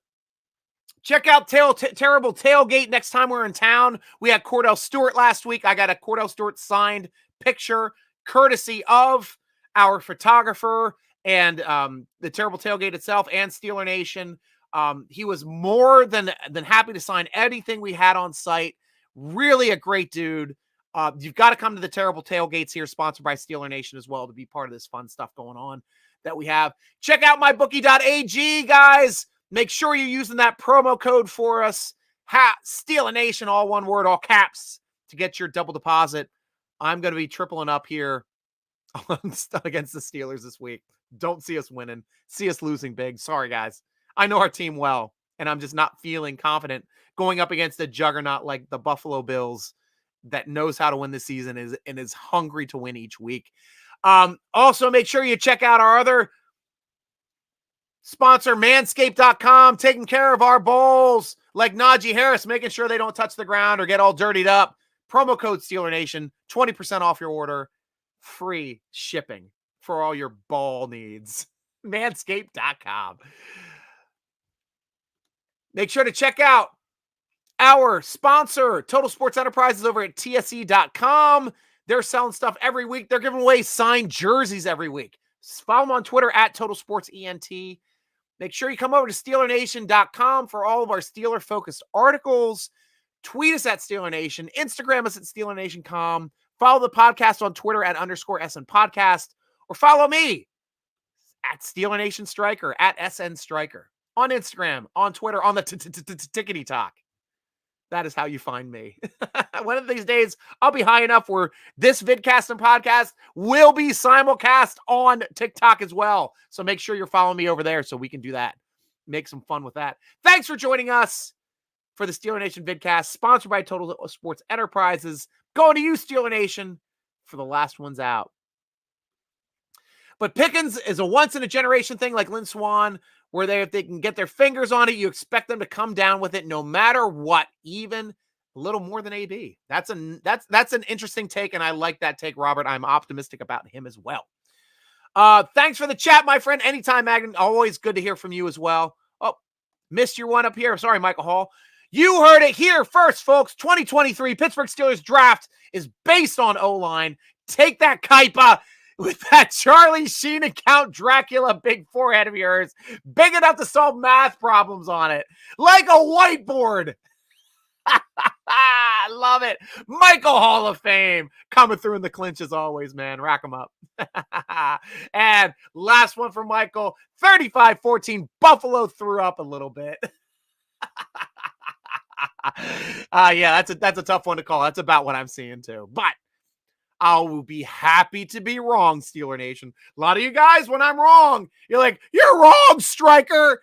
check out Terrible Tailgate next time we're in town. We had Cordell Stewart last week. I got a Cordell Stewart signed picture courtesy of our photographer and the Terrible Tailgate itself and Steeler Nation. He was more than happy to sign anything we had on site. Really a great dude. You've got to come to the Terrible Tailgates here, sponsored by Steeler Nation as well, to be part of this fun stuff going on that we have. Check out mybookie.ag, guys. Make sure you're using that promo code for us. Steeler Nation, all one word, all caps, to get your double deposit. I'm going to be tripling up here against the Steelers this week. Don't see us winning. See us losing big. Sorry, guys. I know our team well, and I'm just not feeling confident going up against a juggernaut like the Buffalo Bills that knows how to win this season and is hungry to win each week. Also, make sure you check out our other sponsor, manscaped.com, taking care of our balls like Najee Harris, making sure they don't touch the ground or get all dirtied up. Promo code Steeler Nation, 20% off your order. free shipping for all your ball needs. Manscaped.com. Make sure to check out our sponsor, Total Sports Enterprises, over at TSE.com. They're selling stuff every week. They're giving away signed jerseys every week. Follow them on Twitter at Total Sports ENT. Make sure you come over to SteelerNation.com for all of our Steeler-focused articles. Tweet us at Steeler Nation. Instagram us at SteelerNation.com. Follow the podcast on Twitter at _SN Podcast. Or follow me at Steeler Nation Striker, at SN Striker. On Instagram, on Twitter, on the Tickety Talk. That is how you find me. One of these days, I'll be high enough where this vidcast and podcast will be simulcast on TikTok as well. So make sure you're following me over there so we can do that. Make some fun with that. Thanks for joining us for the Steeler Nation vidcast, sponsored by Total Sports Enterprises. Going to you, Steeler Nation, for the last ones out. But Pickens is a once-in-a-generation thing like Lynn Swan, where if they can get their fingers on it, you expect them to come down with it no matter what, even a little more than AB. That's an interesting take, and I like that take, Robert. I'm optimistic about him as well. Thanks for the chat, my friend. Anytime, Magnan. Always good to hear from you as well. Oh, missed your one up here. Sorry, Michael Hall. You heard it here first, folks. 2023 Pittsburgh Steelers draft is based on O-line. Take that, Kaipa. With that Charlie Sheen and Count Dracula big forehead of yours, big enough to solve math problems on it, like a whiteboard. I love it. Michael Hall of Fame coming through in the clinch as always, man. Rack them up. And last one for Michael, 35-14. Buffalo threw up a little bit. Yeah, that's a tough one to call. That's about what I'm seeing too. But I will be happy to be wrong, Steeler Nation. A lot of you guys, when I'm wrong, you're like, you're wrong, Striker.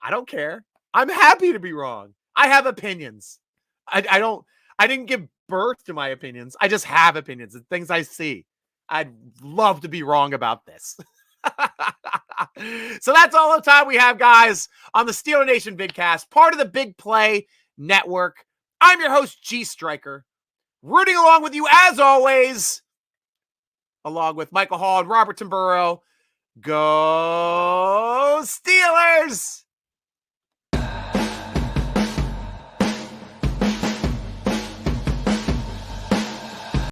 I don't care. I'm happy to be wrong. I have opinions. I didn't give birth to my opinions. I just have opinions and things I see. I'd love to be wrong about this. So that's all the time we have, guys, on the Steeler Nation vidcast, part of the Big Play Network. I'm your host, G.Stryker. Rooting along with you, as always, along with Michael Hall and Robert Tamburo. Go Steelers!